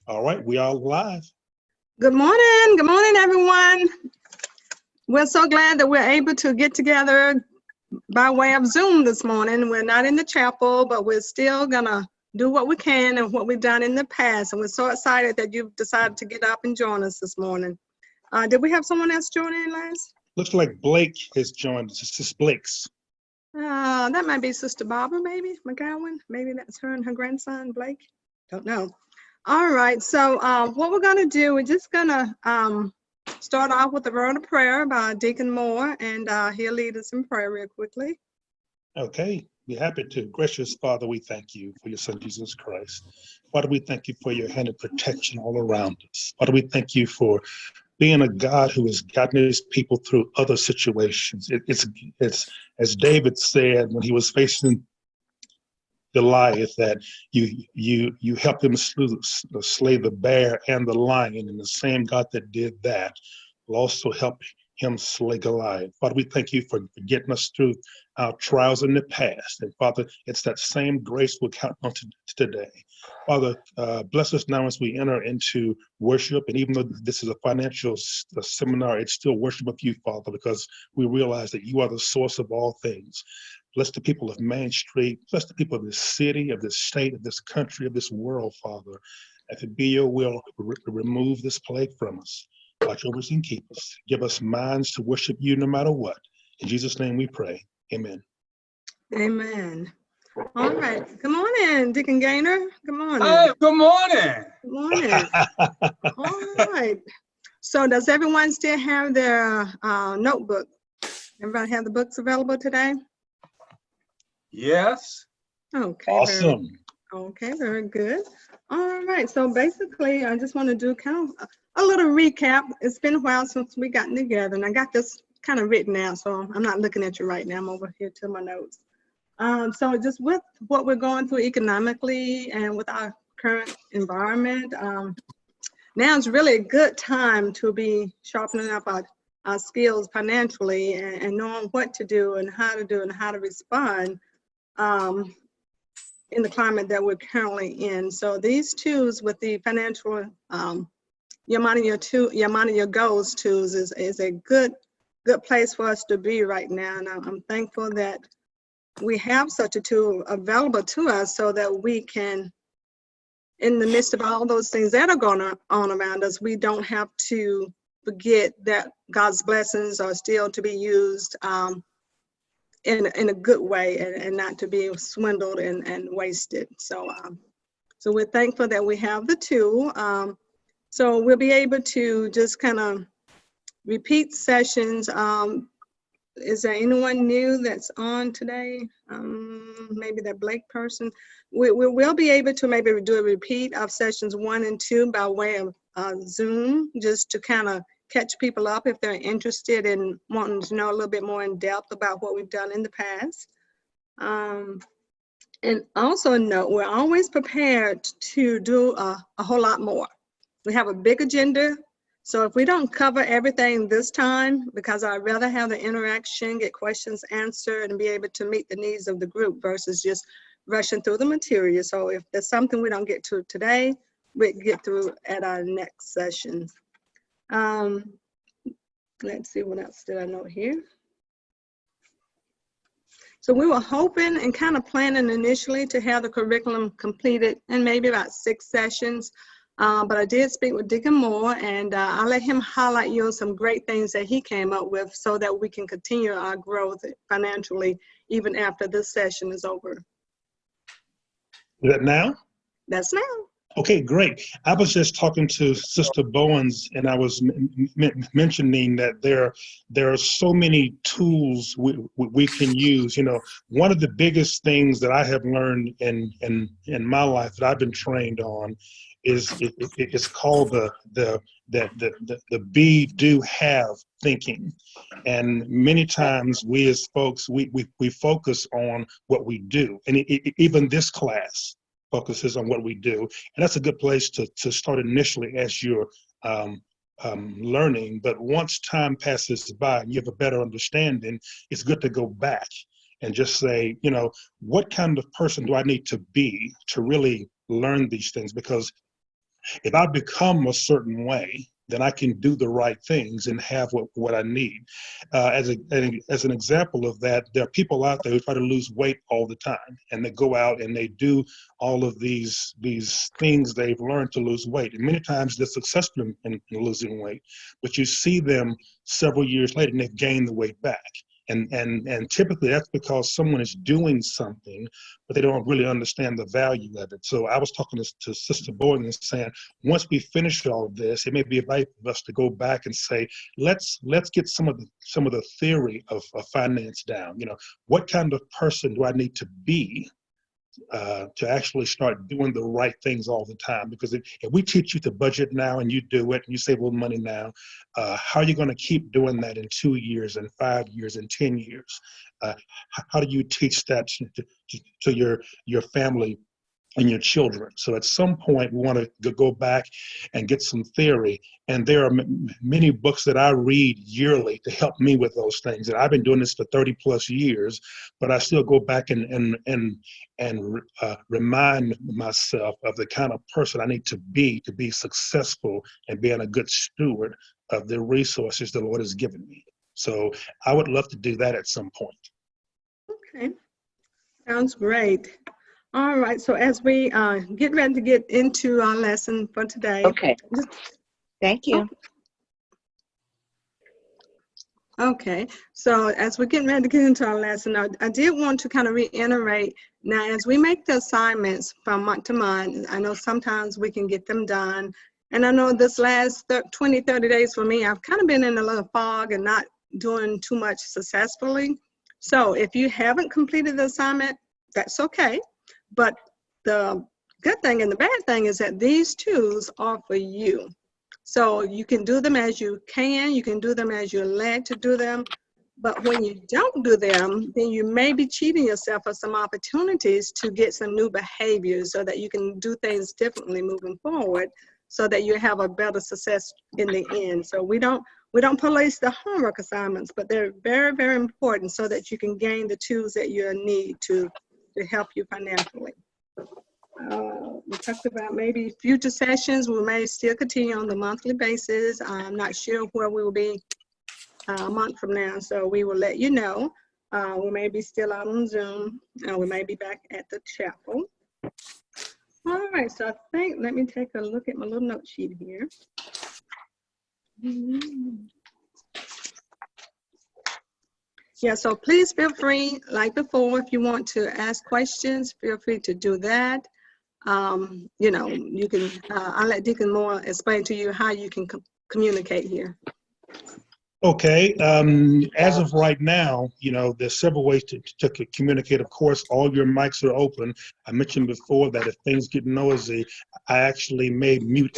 All right, we are live. Good morning. Good morning, everyone. We're so glad that we're able to get together by way of Zoom this morning. We're not in the chapel, but we're still gonna do what we can and what we've done in the past. And we're so excited that you've decided to get up and join us this morning. Did we have someone else join in, Lance? Looks like Blake has joined us. This is Blake's. That might be Sister Barbara, maybe, McGowan. Maybe that's her and her grandson, Blake. Don't know. All right, so what we're gonna do, we're just gonna start off with a word of prayer by Deacon Moore, and he'll lead us in prayer real quickly. Okay, be happy to. Gracious Father, we thank you for your Son, Jesus Christ. Father, we thank you for your hand of protection all around us. Father, we thank you for being a God who has gotten his people through other situations. It's as David said when he was facing Goliath, that you helped him slay the bear and the lion, and the same God that did that will also help him slay Goliath. Father, we thank you for getting us through our trials in the past. And Father, it's that same grace we're counting on today. Father, bless us now as we enter into worship. And even though this is a financial seminar, it's still worship of you, Father, because we realize that you are the source of all things. Bless the people of Main Street. Bless the people of this city, of this state, of this country, of this world, Father. If it be your will, remove this plague from us. Watch over us and keep us. Give us minds to worship you no matter what. In Jesus' name we pray. Amen. Amen. All right. Good morning, Deacon Gaynor. Good morning. Hey, good morning. Good morning. All right. So does everyone still have their notebook? Everybody have the books available today? Yes. Okay. Awesome. Okay, very good. All right, so basically, I just want to do kind of a little recap. It's been a while since we gotten together, and I got this kind of written out, so I'm not looking at you right now. I'm over here to my notes. So just with what we're going through economically and with our current environment, now is really a good time to be sharpening up our skills financially and knowing what to do and how to respond in the climate that we're currently in. So these tools with the financial, your money, your goals tools is a good place for us to be right now. And I'm thankful that we have such a tool available to us so that we can, in the midst of all those things that are going on around us, we don't have to forget that God's blessings are still to be used in a good way and not to be swindled and wasted. So we're thankful that we have the tool. So we'll be able to just kind of repeat sessions. Is there anyone new that's on today? Maybe that Blake person. We will be able to maybe do a repeat of sessions 1 and 2 by way of Zoom, just to kind of catch people up if they're interested in wanting to know a little bit more in depth about what we've done in the past. And also note, we're always prepared to do a whole lot more. We have a big agenda. So if we don't cover everything this time, because I'd rather have the interaction, get questions answered, and be able to meet the needs of the group versus just rushing through the material. So if there's something we don't get to today, we get through at our next session. Let's see, what else did I note here? So we were hoping and kind of planning initially to have the curriculum completed in maybe about 6 sessions. But I did speak with Deacon Moore, and I'll let him highlight you on some great things that he came up with so that we can continue our growth financially even after this session is over. Is that now? That's now. Okay, great. I was just talking to Sister Bowens, and I was mentioning that there are so many tools we can use. You know, one of the biggest things that I have learned in my life that I've been trained on is it's called the be, do, have thinking. And many times we as folks, we focus on what we do, and even this class focuses on what we do. And that's a good place to start initially as you're learning. But once time passes by and you have a better understanding, it's good to go back and just say, you know, what kind of person do I need to be to really learn these things? Because If I become a certain way, then I can do the right things and have what I need. As an example of that, there are people out there who try to lose weight all the time, and they go out and they do all of these things they've learned to lose weight. And many times they're successful in losing weight, but you see them several years later and they've gained the weight back. And typically that's because someone is doing something, but they don't really understand the value of it. So I was talking to Sister Boyd and saying, once we finish all of this, it may be right for us to go back and say, let's get some of the theory of finance down. You know, what kind of person do I need to be to actually start doing the right things all the time? Because if we teach you to budget now and you do it and you save a little money now, how are you going to keep doing that in 2 years and 5 years and 10 years? How do you teach that to your family and your children? So at some point, we want to go back and get some theory. And there are many books that I read yearly to help me with those things. And I've been doing this for 30 plus years, but I still go back and remind myself of the kind of person I need to be successful and being a good steward of the resources the Lord has given me. So I would love to do that at some point. Okay, sounds great. All right, so as we get ready to get into our lesson for today. Okay. Thank you. Okay, so as we're getting ready to get into our lesson, I did want to kind of reiterate, now as we make the assignments from month to month, I know sometimes we can get them done. And I know this last 20, 30 days for me, I've kind of been in a little fog and not doing too much successfully. So if you haven't completed the assignment, that's okay. But the good thing and the bad thing is that these tools are for you. So you can do them as you can do them as you're led to do them. But when you don't do them, then you may be cheating yourself of some opportunities to get some new behaviors so that you can do things differently moving forward so that you have a better success in the end. So we don't police the homework assignments, but they're very, very important so that you can gain the tools that you need to help you financially. We talked about maybe future sessions. We may still continue on the monthly basis. I'm not sure where we will be a month from now, so we will let you know. We may be still out on Zoom, and we may be back at the chapel. All right, so I think, let me take a look at my little note sheet here. Yeah, so please feel free, like before, if you want to ask questions, feel free to do that. You know, you can, I'll let Deacon Moore explain to you how you can communicate here. Okay, as of right now, you know, there's several ways to communicate. Of course, all your mics are open. I mentioned before that if things get noisy, I actually may mute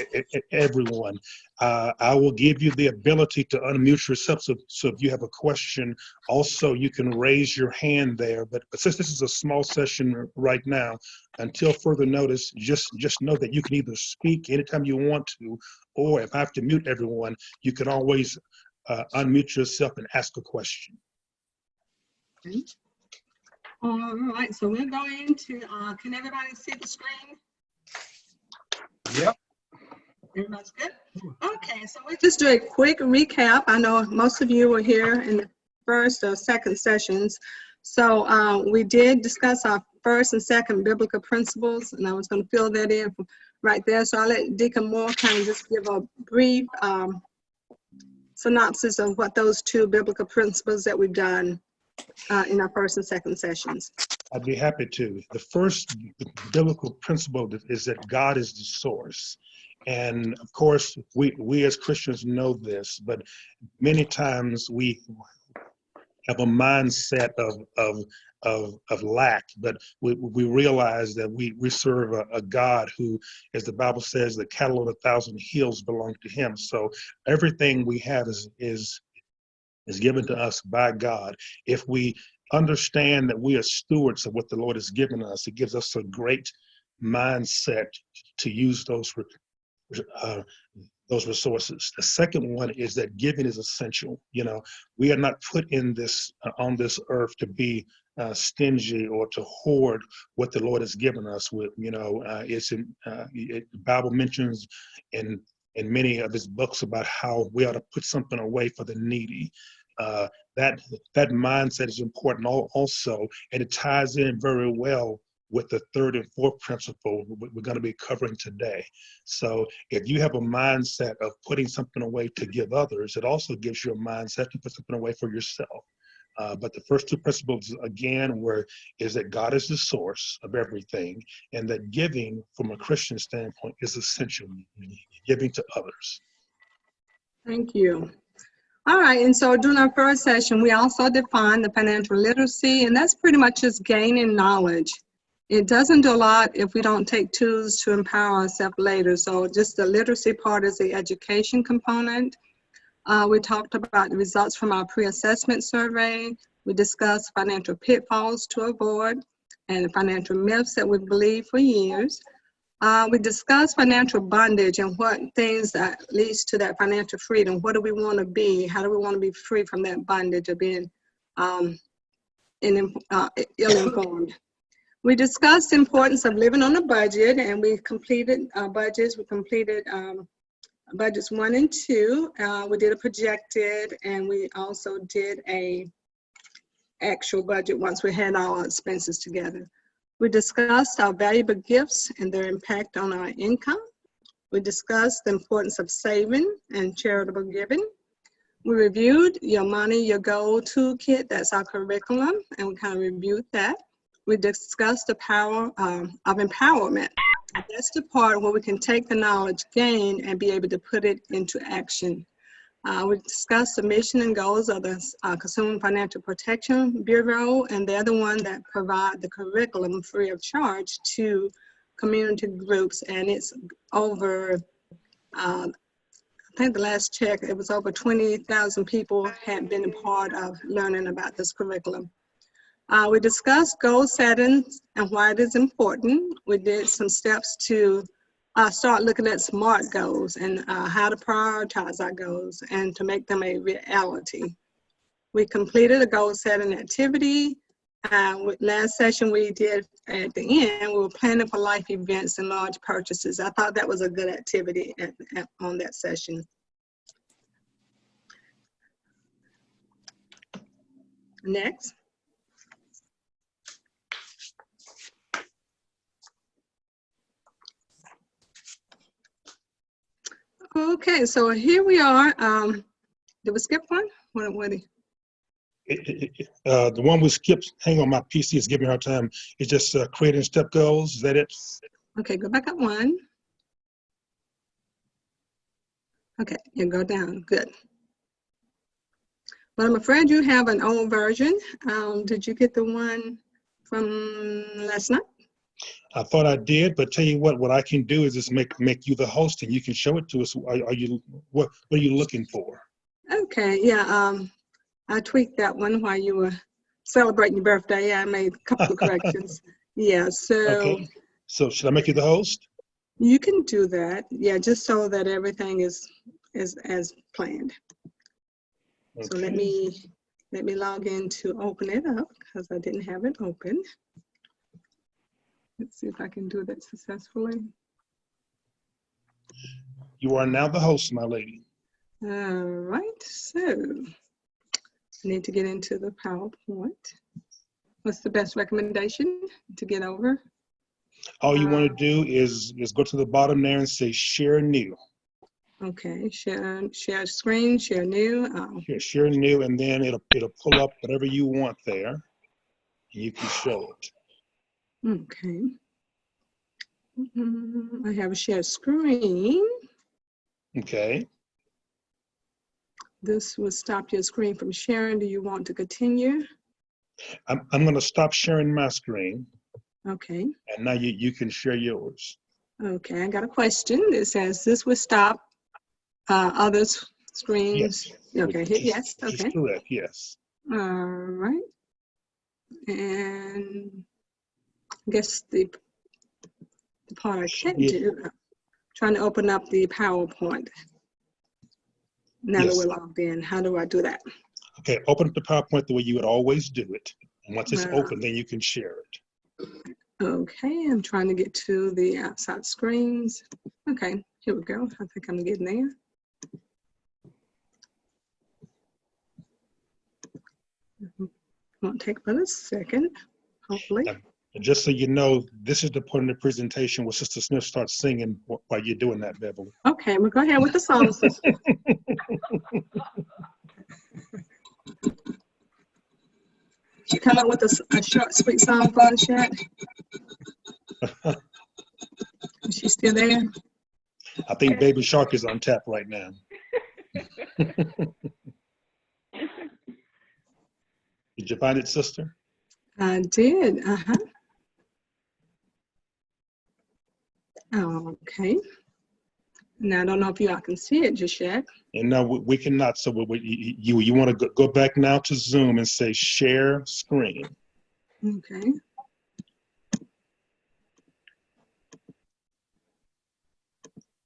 everyone. I will give you the ability to unmute yourself. So if you have a question, also you can raise your hand there. But since this is a small session right now, until further notice, just know that you can either speak anytime you want to, or if I have to mute everyone, you can always unmute yourself and ask a question. Okay. All right, so we're going to, can everybody see the screen? Yep. Everybody's good? Okay, so we just do a quick recap. I know most of you were here in the first or second sessions. So we did discuss our first and second biblical principles, and I was going to fill that in right there. So I'll let Deacon Moore kind of just give a brief synopsis of what those two biblical principles that we've done in our first and second sessions. I'd be happy to. The first biblical principle is that God is the source. And of course, we as Christians know this, but many times we have a mindset of lack, but we realize that we serve a God who, as the Bible says, the cattle on 1,000 hills belong to him. So everything we have is given to us by God. If we understand that we are stewards of what the Lord has given us, it gives us a great mindset to use those resources. The second one is that giving is essential. You know, we are not put in this on this earth to be stingy or to hoard what the Lord has given us with. The Bible mentions in many of his books about how we ought to put something away for the needy. That mindset is important also, and it ties in very well with the third and fourth principle we're going to be covering today. So if you have a mindset of putting something away to give others, it also gives you a mindset to put something away for yourself. But the first two principles, again, is that God is the source of everything, and that giving from a Christian standpoint is essential, giving to others. Thank you. All right, and so during our first session, we also defined the financial literacy, and that's pretty much just gaining knowledge. It doesn't do a lot if we don't take tools to empower ourselves later. So just the literacy part is the education component. We talked about the results from our pre-assessment survey. We discussed financial pitfalls to avoid and financial myths that we believed for years. We discussed financial bondage and what things that leads to that financial freedom. What do we want to be? How do we want to be free from that bondage of being ill-informed? We discussed the importance of living on a budget, and we completed our budgets. We completed budgets 1 and 2. We did a projected, and we also did a actual budget once we had all our expenses together. We discussed our valuable gifts and their impact on our income. We discussed the importance of saving and charitable giving. We reviewed Your Money, Your Goal Toolkit. That's our curriculum, and we kind of reviewed that. We discussed the power of empowerment. That's the part where we can take the knowledge gained and be able to put it into action. We discussed the mission and goals of the Consumer Financial Protection Bureau, and they're the one that provide the curriculum free of charge to community groups, and it's over, I think the last check, it was over 20,000 people had been a part of learning about this curriculum. We discussed goal setting and why it is important. We did some steps to start looking at SMART goals and how to prioritize our goals and to make them a reality. We completed a goal setting activity. Last session we did at the end, we were planning for life events and large purchases. I thought that was a good activity on that session. Next. Okay, so here we are. Did we skip one? The one we skipped, hang on, my PC is giving me a hard time. It's just creating step goals. Is that it? Okay, go back up one. Okay, you go down. Good. Well, I'm afraid you have an old version. Did you get the one from last night? I thought I did, but tell you what I can do is just make you the host, and you can show it to us. What are you looking for? Okay, yeah, I tweaked that one while you were celebrating your birthday. I made a couple of corrections. Yeah, so. Okay, so should I make you the host? You can do that. Yeah, just so that everything is as planned. Okay. So let me log in to open it up because I didn't have it open. Let's see if I can do that successfully. You are now the host, my lady. All right, so I need to get into the PowerPoint. What's the best recommendation to get over? All you want to do is go to the bottom there and say share new. Okay, share screen, share new. Share new, and then it'll pull up whatever you want there, and you can show it. Okay. I have a share screen. Okay. This will stop your screen from sharing. Do you want to continue? I'm going to stop sharing my screen. Okay. And now you can share yours. Okay, I got a question. It says this will stop others' screens. Yes. Okay, hit yes. Okay. That's correct, yes. All right. And I guess the part I can't do, trying to open up the PowerPoint. Now that we're logged in, how do I do that? Okay, open up the PowerPoint the way you would always do it. And once it's open, then you can share it. Okay, I'm trying to get to the outside screens. Okay, here we go. I think I'm getting there. Won't take but a second, hopefully. And just so you know, this is the point in the presentation where Sister Smith starts singing while you're doing that, Beverly. Okay, we'll go ahead with the song, sister. You come up with a short, sweet song for us yet? Is she still there? I think Baby Shark is on tap right now. Did you find it, sister? I did, Okay. Now, I don't know if y'all can see it just yet. And no, we cannot. So you want to go back now to Zoom and say share screen. Okay.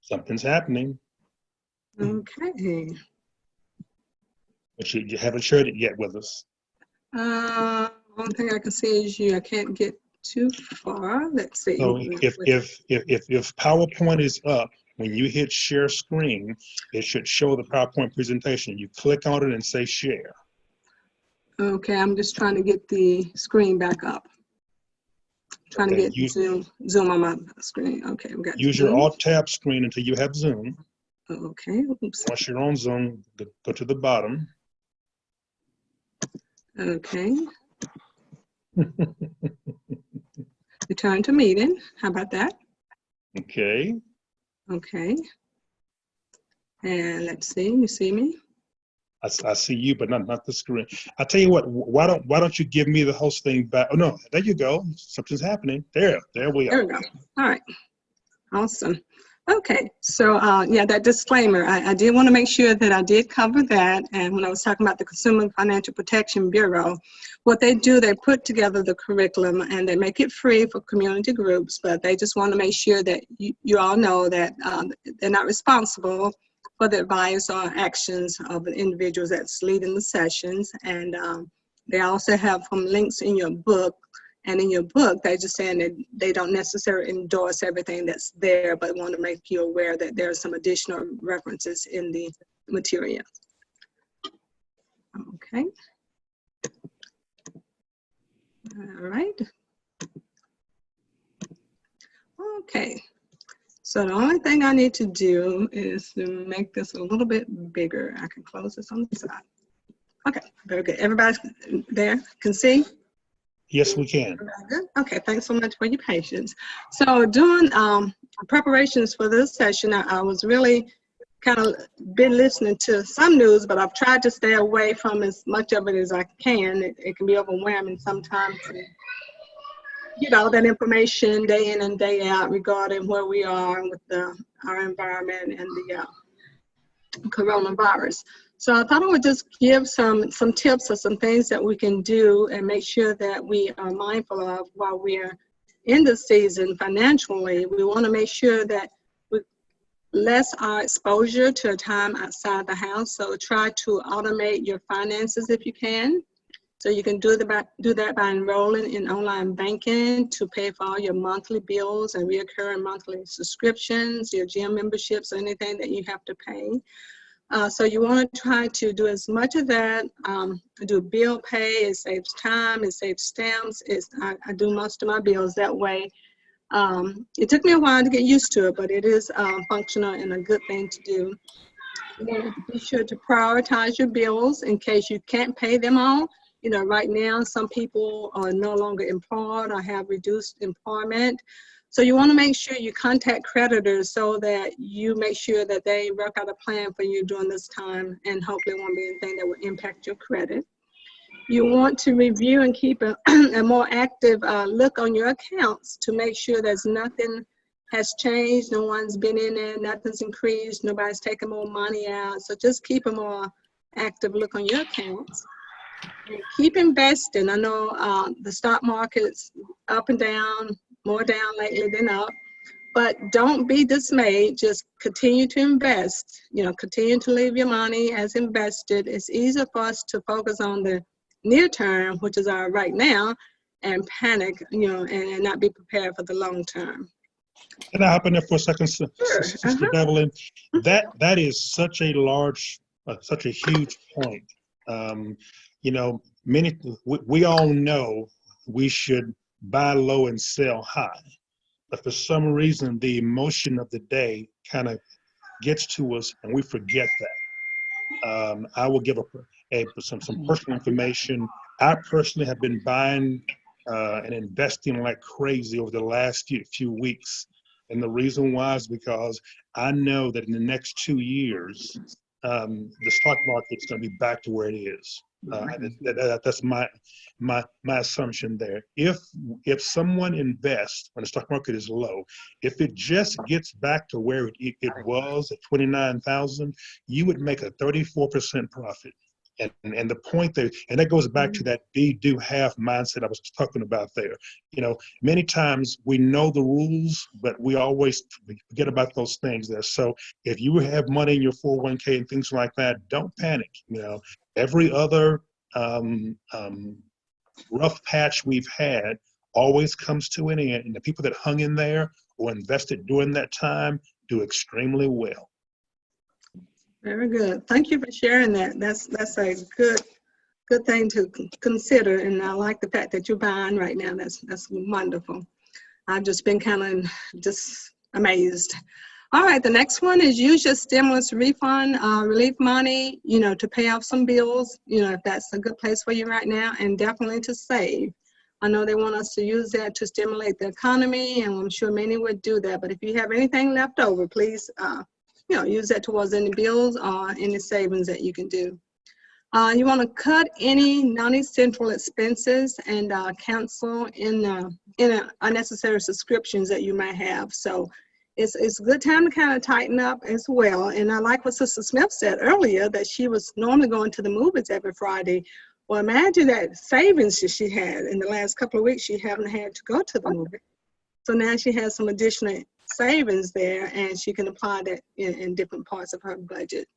Something's happening. Okay. But you haven't shared it yet with us. One thing I can see is I can't get too far. Let's see. So if PowerPoint is up, when you hit share screen, it should show the PowerPoint presentation. You click on it and say share. Okay, I'm just trying to get the screen back up. Trying to get Zoom on my screen. Okay, we got use Zoom. your Alt-Tab screen until you have Zoom. Okay. Oops. Once you're on Zoom, go to the bottom. Okay. Return to meeting. How about that? Okay. Okay. And let's see. You see me? I see you, but not the screen. I tell you what. Why don't you give me the host thing back? Oh no, there you go. Something's happening. There we are. There we go. All right. Awesome. Okay. So yeah, that disclaimer. I did want to make sure that I did cover that. And when I was talking about the Consumer Financial Protection Bureau, what they do, they put together the curriculum and they make it free for community groups. But they just want to make sure that you all know that they're not responsible for the advice or actions of the individuals that's leading the sessions. And they also have some links in your book. And in your book, they're just saying that they don't necessarily endorse everything that's there, but want to make you aware that there are some additional references in the material. Okay. All right. Okay. So the only thing I need to do is to make this a little bit bigger. I can close this on the side. Okay, very good. Everybody there can see? Yes, we can. Okay, thanks so much for your patience. So doing preparations for this session, I was really kind of been listening to some news, but I've tried to stay away from as much of it as I can. It can be overwhelming sometimes. You know, that information day in and day out regarding where we are with our environment and the coronavirus. So I thought I would just give some tips or some things that we can do and make sure that we are mindful of while we're in the season financially. We want to make sure that we less our exposure to a time outside the house. So try to automate your finances if you can. So you can do that by enrolling in online banking to pay for all your monthly bills and reoccurring monthly subscriptions, your gym memberships, or anything that you have to pay. So you want to try to do as much of that, do bill pay. It saves time, it saves stamps. I do most of my bills that way. It took me a while to get used to it, but it is functional and a good thing to do. You want to be sure to prioritize your bills in case you can't pay them all. You know, right now, some people are no longer employed or have reduced employment. So you want to make sure you contact creditors so that you make sure that they work out a plan for you during this time, and hopefully it won't be anything that will impact your credit. You want to review and keep a more active look on your accounts to make sure there's nothing has changed, no one's been in there, nothing's increased, nobody's taking more money out. So just keep a more active look on your accounts. And keep investing. I know the stock market's up and down, more down lately than up, but don't be dismayed. Just continue to invest. You know, continue to leave your money as invested. It's easier for us to focus on the near term, which is our right now, and panic, and not be prepared for the long term. Can I hop in there for a second, Sure. Sister Beverly? That is such a large, such a huge point. We all know we should buy low and sell high, but for some reason, the emotion of the day kind of gets to us, and we forget that. I will give some personal information. I personally have been buying and investing like crazy over the last few weeks. And the reason why is because I know that in the next 2 years, the stock market is going to be back to where it is. That's my assumption there. If someone invests when the stock market is low, if it just gets back to where it was at 29,000, you would make a 34% profit. And the point there, and that goes back to that be, do, have mindset I was talking about there. Many times we know the rules, but we always forget about those things there. So if you have money in your 401k and things like that, don't panic. Every other rough patch we've had always comes to an end, and the people that hung in there or invested during that time do extremely well. Very good. Thank you for sharing that. That's a good thing to consider, and I like the fact that you're buying right now. That's wonderful. I've just been kind of just amazed. All right, the next one is use your stimulus refund relief money, to pay off some bills, if that's a good place for you right now, and definitely to save. I know they want us to use that to stimulate the economy, and I'm sure many would do that. But if you have anything left over, please, use that towards any bills or any savings that you can do. You want to cut any non-essential expenses and cancel unnecessary subscriptions that you might have. So it's a good time to kind of tighten up as well. And I like what Sister Smith said earlier, that she was normally going to the movies every Friday. Well, imagine that savings that she had in the last couple of weeks. She haven't had to go to the movie. So now she has some additional savings there, and she can apply that in different parts of her budget.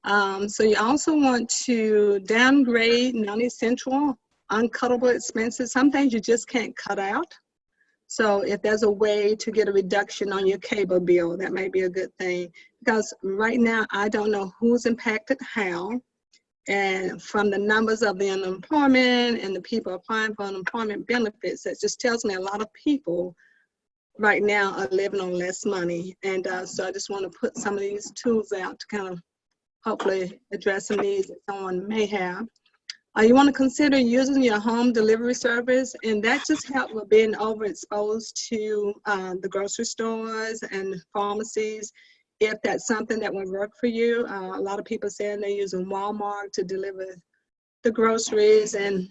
So you also want to downgrade non-essential, uncuttable expenses. Some things you just can't cut out. So if there's a way to get a reduction on your cable bill, that might be a good thing. Because right now, I don't know who's impacted how. And from the numbers of the unemployment and the people applying for unemployment benefits, that just tells me a lot of people right now are living on less money. And so I just want to put some of these tools out to kind of hopefully address some needs that someone may have. You want to consider using your home delivery service, and that just helps with being overexposed to the grocery stores and pharmacies. If that's something that would work for you, a lot of people saying they're using Walmart to deliver the groceries, and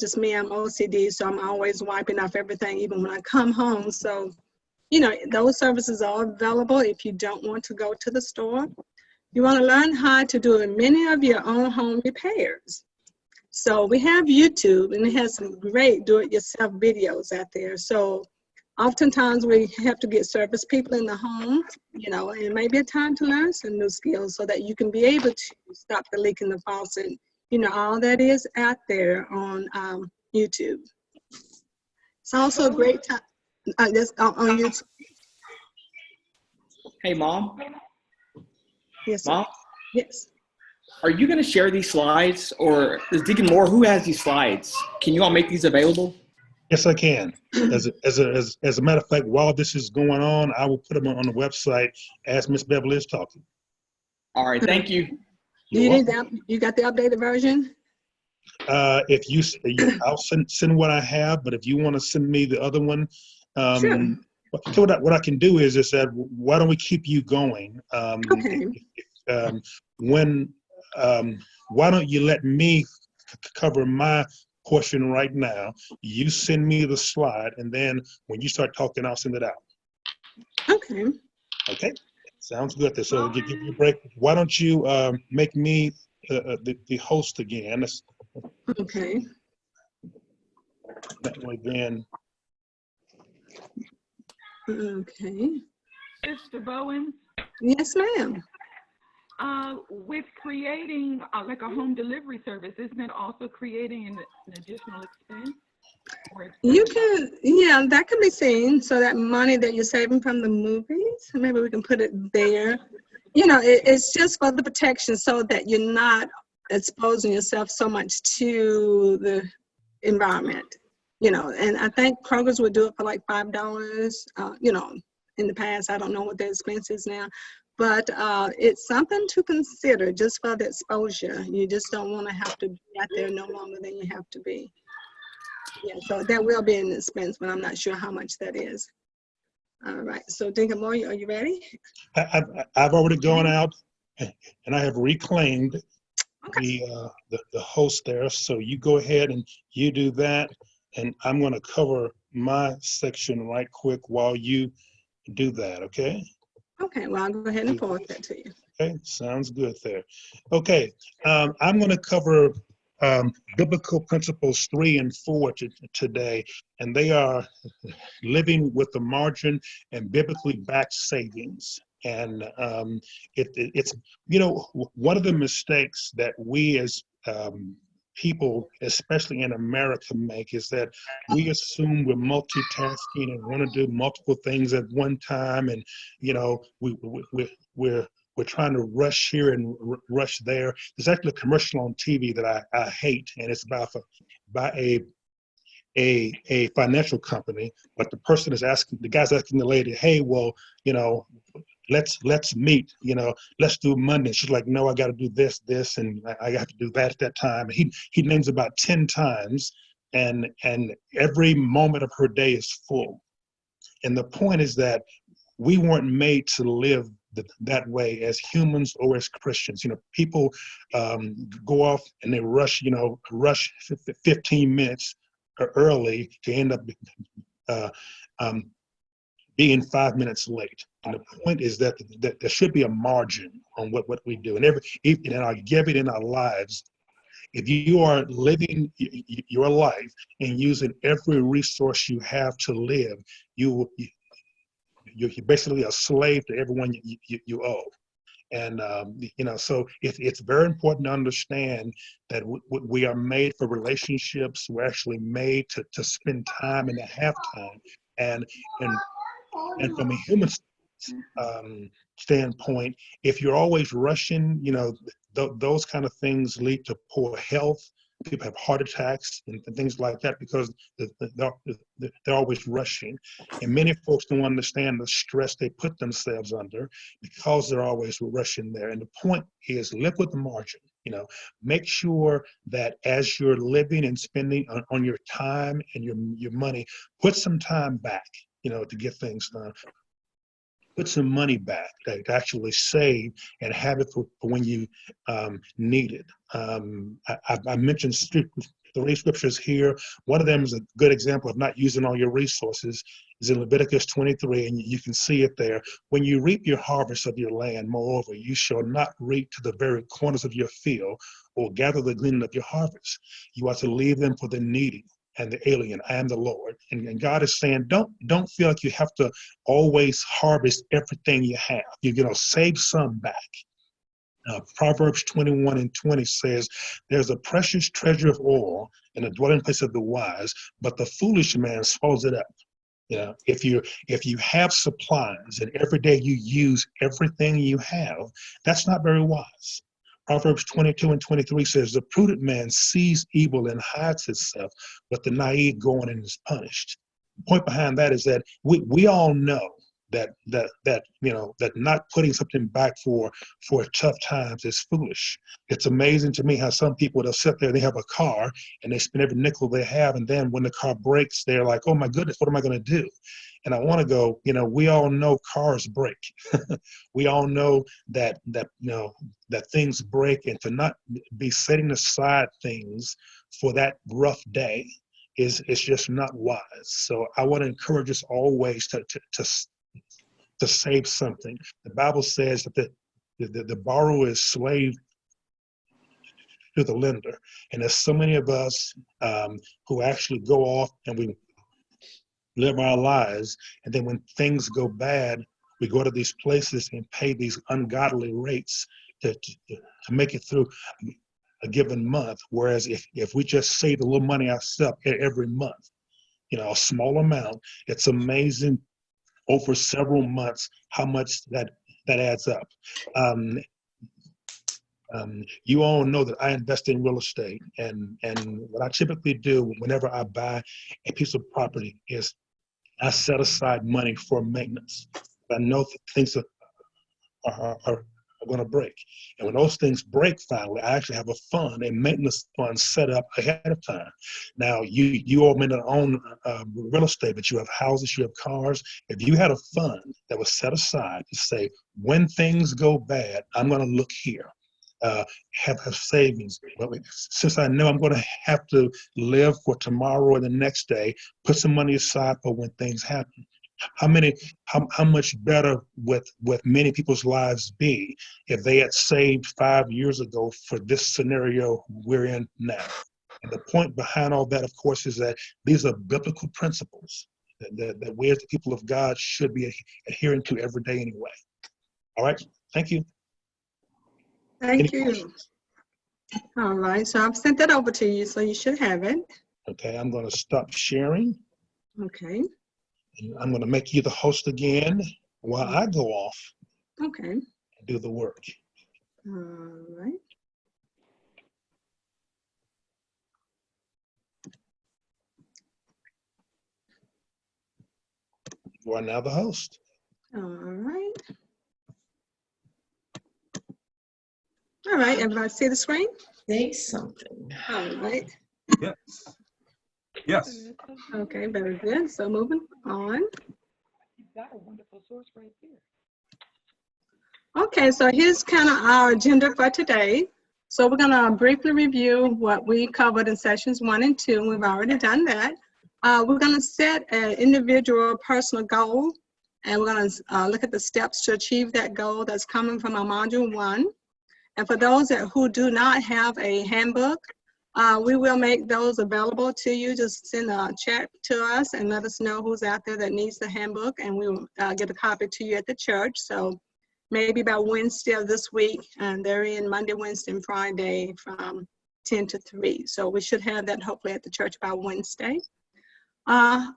just me, I'm OCD, so I'm always wiping off everything, even when I come home. So, those services are available if you don't want to go to the store. You want to learn how to do many of your own home repairs. So we have YouTube, and it has some great do-it-yourself videos out there. So oftentimes we have to get service people in the home, and it may be a time to learn some new skills so that you can be able to stop the leak in the faucet. All that is out there on YouTube. It's also a great time on YouTube. Hey, Mom. Yes, sir. Mom, Yes. are you going to share these slides, or is Deacon Moore, who has these slides? Can you all make these available? Yes, I can. As a matter of fact, while this is going on, I will put them on the website as Miss Beverly is talking. All right, thank you. You got the updated version? If I'll send what I have, but if you want to send me the other one, Sure. So what I can do is that why don't we keep you going? Okay. Why don't you let me cover my portion right now? You send me the slide, and then when you start talking, I'll send it out. Okay. Okay, sounds good. So give you a break. Why don't you make me the host again? Okay. That way, then. Okay. Mr. Bowen, Yes, ma'am. With creating like a home delivery service, isn't it also creating an additional expense? You can, yeah, that can be seen. So that money that you're saving from the movies, maybe we can put it there. You know, it's just for the protection so that you're not exposing yourself so much to the environment. You know, and I think Kroger's would do it for like $5. You know, in the past, I don't know what the expense is now, but it's something to consider just for the exposure. You just don't want to have to be out there no longer than you have to be. Yeah, so there will be an expense, but I'm not sure how much that is. All right, so Deacon Moore, are you ready? I've already gone out and I have reclaimed Okay. the host there. So you go ahead and you do that, and I'm going to cover my section right quick while you do that. Okay. Okay, well, I'll go ahead and forward that to you. Okay, sounds good there. Okay, I'm going to cover biblical principles 3 and 4 today, and they are living with the margin and biblically backed savings. And it's, you know, one of the mistakes that we as people, especially in America, make is that we assume we're multitasking and want to do multiple things at one time, and you know, we're trying to rush here and rush there. There's actually a commercial on TV that I hate, and it's by a financial company, but the guy's asking the lady, hey, well, you know, let's meet, you know, let's do Monday. She's like, no, I got to do this, and I have to do that at that time. He names about 10 times, and every moment of her day is full. And the point is that we weren't made to live that way as humans or as Christians. You know, people go off and they rush 15 minutes early to end up being 5 minutes late. And the point is that there should be a margin on what we do. And in our giving in our lives, if you are living your life and using every resource you have to live, you're basically a slave to everyone you owe. And, you know, so it's very important to understand that we are made for relationships. We're actually made to spend time and to have time. And from a human standpoint, if you're always rushing, you know, those kind of things lead to poor health. People have heart attacks and things like that because they're always rushing. And many folks don't understand the stress they put themselves under because they're always rushing there. And the point is, live with the margin. You know, make sure that as you're living and spending on your time and your money, put some time back, you know, to get things done. Put some money back to actually save and have it for when you need it. I mentioned 3 scriptures here. One of them is a good example of not using all your resources is in Leviticus 23, and you can see it there. When you reap your harvest of your land, moreover, you shall not reap to the very corners of your field or gather the gleaning of your harvest. You are to leave them for the needy and the alien. I am the Lord. And God is saying, don't feel like you have to always harvest everything you have. You're going to save some back. Proverbs 21 and 20 says, there's a precious treasure of oil in the dwelling place of the wise, but the foolish man swallows it up. You know, if you have supplies and every day you use everything you have, that's not very wise. Proverbs 22 and 23 says, the prudent man sees evil and hides himself, but the naive go on and is punished. The point behind that is that we all know that you know that not putting something back for tough times is foolish. It's amazing to me how some people, they'll sit there, they have a car and they spend every nickel they have, and then when the car breaks, they're like, oh my goodness, what am I going to do? And I want to go, you know, we all know cars break. We all know that you know that things break, and to not be setting aside things for that rough day is just not wise. So I want to encourage us always to save something. The Bible says that the borrower is slave to the lender. And there's so many of us who actually go off and we live our lives, and then when things go bad, we go to these places and pay these ungodly rates to make it through a given month. Whereas if we just save a little money ourselves every month, a small amount, it's amazing over several months how much that adds up. You all know that I invest in real estate, and what I typically do whenever I buy a piece of property is I set aside money for maintenance. I know that things are going to break, and when those things break finally, I actually have a maintenance fund set up ahead of time. Now, you all may not own real estate, but you have houses, you have cars. If you had a fund that was set aside to say, when things go bad, I'm going to look here. Have savings. Well, since I know I'm going to have to live for tomorrow or the next day, put some money aside for when things happen. How much better would many people's lives be if they had saved 5 years ago for this scenario we're in now? And the point behind all that, of course, is that these are biblical principles that we as the people of God should be adhering to every day anyway. All right, thank you. Thank you. All right, so I've sent that over to you, so you should have it. Okay, I'm going to stop sharing. Okay. And I'm going to make you the host again while I go off Okay. and do the work. All right. You are now the host. All right. All right, everybody see the screen? Say something. All right. Yes. Yes. Okay, very good. So moving on. You've got a wonderful source right there. Okay, so here's kind of our agenda for today. So we're gonna briefly review what we covered in sessions 1 and 2. We've already done that. We're gonna set an individual personal goal, and we're gonna look at the steps to achieve that goal that's coming from our module 1. And for those who do not have a handbook, we will make those available to you. Just send a chat to us and let us know who's out there that needs the handbook, and we will get a copy to you at the church. So maybe by Wednesday of this week, and they're in Monday, Wednesday, and Friday from 10 to 3. So we should have that hopefully at the church by Wednesday. How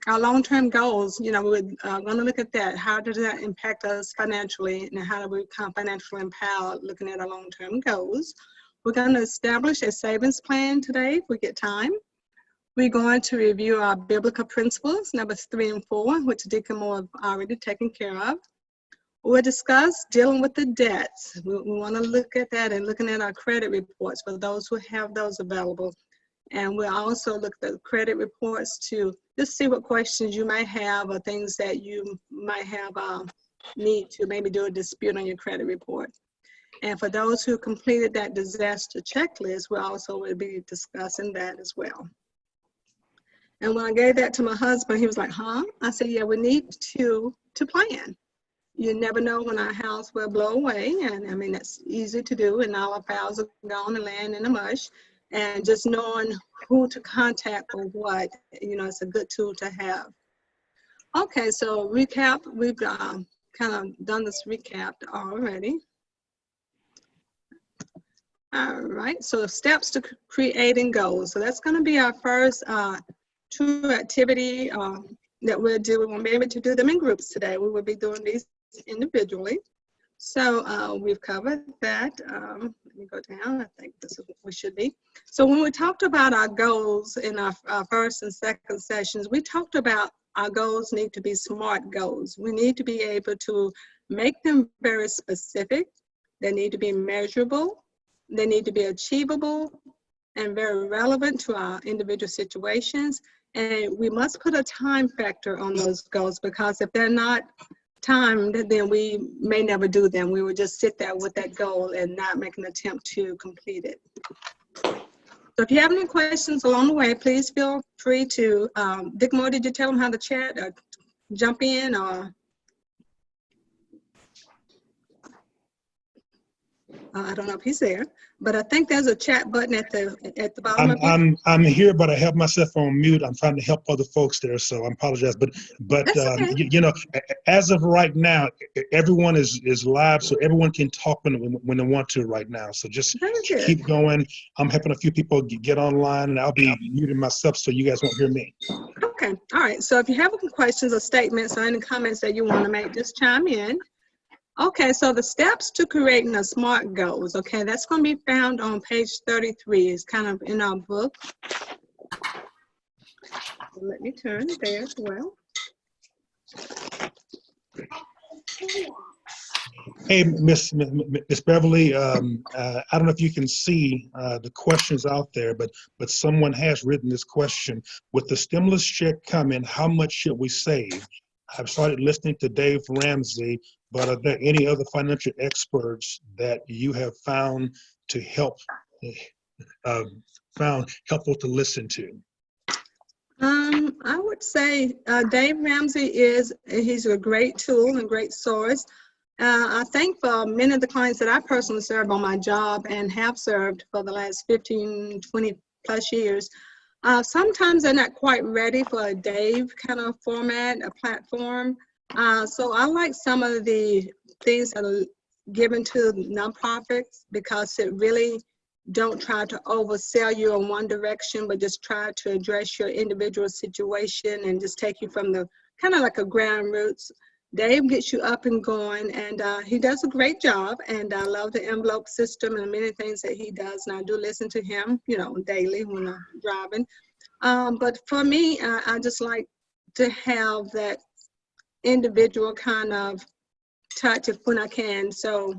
our long-term goals, we're going to look at that. How does that impact us financially, and how do we become financially empowered looking at our long-term goals? We're going to establish a savings plan today if we get time. We're going to review our biblical principles, numbers 3 and 4, which Deacon Moore have already taken care of. We'll discuss dealing with the debts. We want to look at that and looking at our credit reports for those who have those available. And we'll also look at the credit reports to just see what questions you might have or things that you might have need to maybe do a dispute on your credit report. And for those who completed that disaster checklist, we also will be discussing that as well. And when I gave that to my husband, he was like, huh? I said, yeah, we need to plan. You never know when our house will blow away. And I mean, that's easy to do, and all our files are gone and laying in the mush. And just knowing who to contact or what, it's a good tool to have. Okay, so recap, we've kind of done this recap already. All right, so steps to creating goals. So that's going to be our first true activity that we'll do. We won't be able to do them in groups today. We will be doing these individually. So we've covered that. Let me go down. I think this is what we should be. So when we talked about our goals in our first and second sessions, we talked about our goals need to be SMART goals. We need to be able to make them very specific. They need to be measurable. They need to be achievable and very relevant to our individual situations. And we must put a time factor on those goals, because if they're not timed, then we may never do them. We would just sit there with that goal and not make an attempt to complete it. So if you have any questions along the way, please feel free to, Dick Moore, did you tell them how to chat or jump in or? I don't know if he's there, but I think there's a chat button at the bottom of it. I'm here, but I have myself on mute. I'm trying to help other folks there, so I apologize. But That's okay. you know, as of right now, everyone is live, so everyone can talk when they want to right now. So just Very good. keep going. I'm helping a few people get online, and I'll be muting myself so you guys won't hear me. Okay, all right. So if you have any questions or statements or any comments that you want to make, just chime in. Okay, so the steps to creating a SMART goals. Okay, that's going to be found on page 33. It's kind of in our book. Let me turn there as well. Hey, Miss Beverly, I don't know if you can see the questions out there, but someone has written this question. With the stimulus check coming, how much should we save? I've started listening to Dave Ramsey, but are there any other financial experts that you have found to found helpful to listen to? I would say Dave Ramsey he's a great tool and great source. I think for many of the clients that I personally serve on my job and have served for the last 15, 20 plus years, sometimes they're not quite ready for a Dave kind of format, a platform. So I like some of the things that are given to nonprofits because it really don't try to oversell you in one direction, but just try to address your individual situation and just take you from the kind of like a ground roots. Dave gets you up and going, and he does a great job. And I love the envelope system and many things that he does. And I do listen to him, you know, daily when I'm driving. But for me, I just like to have that individual kind of touch when I can. So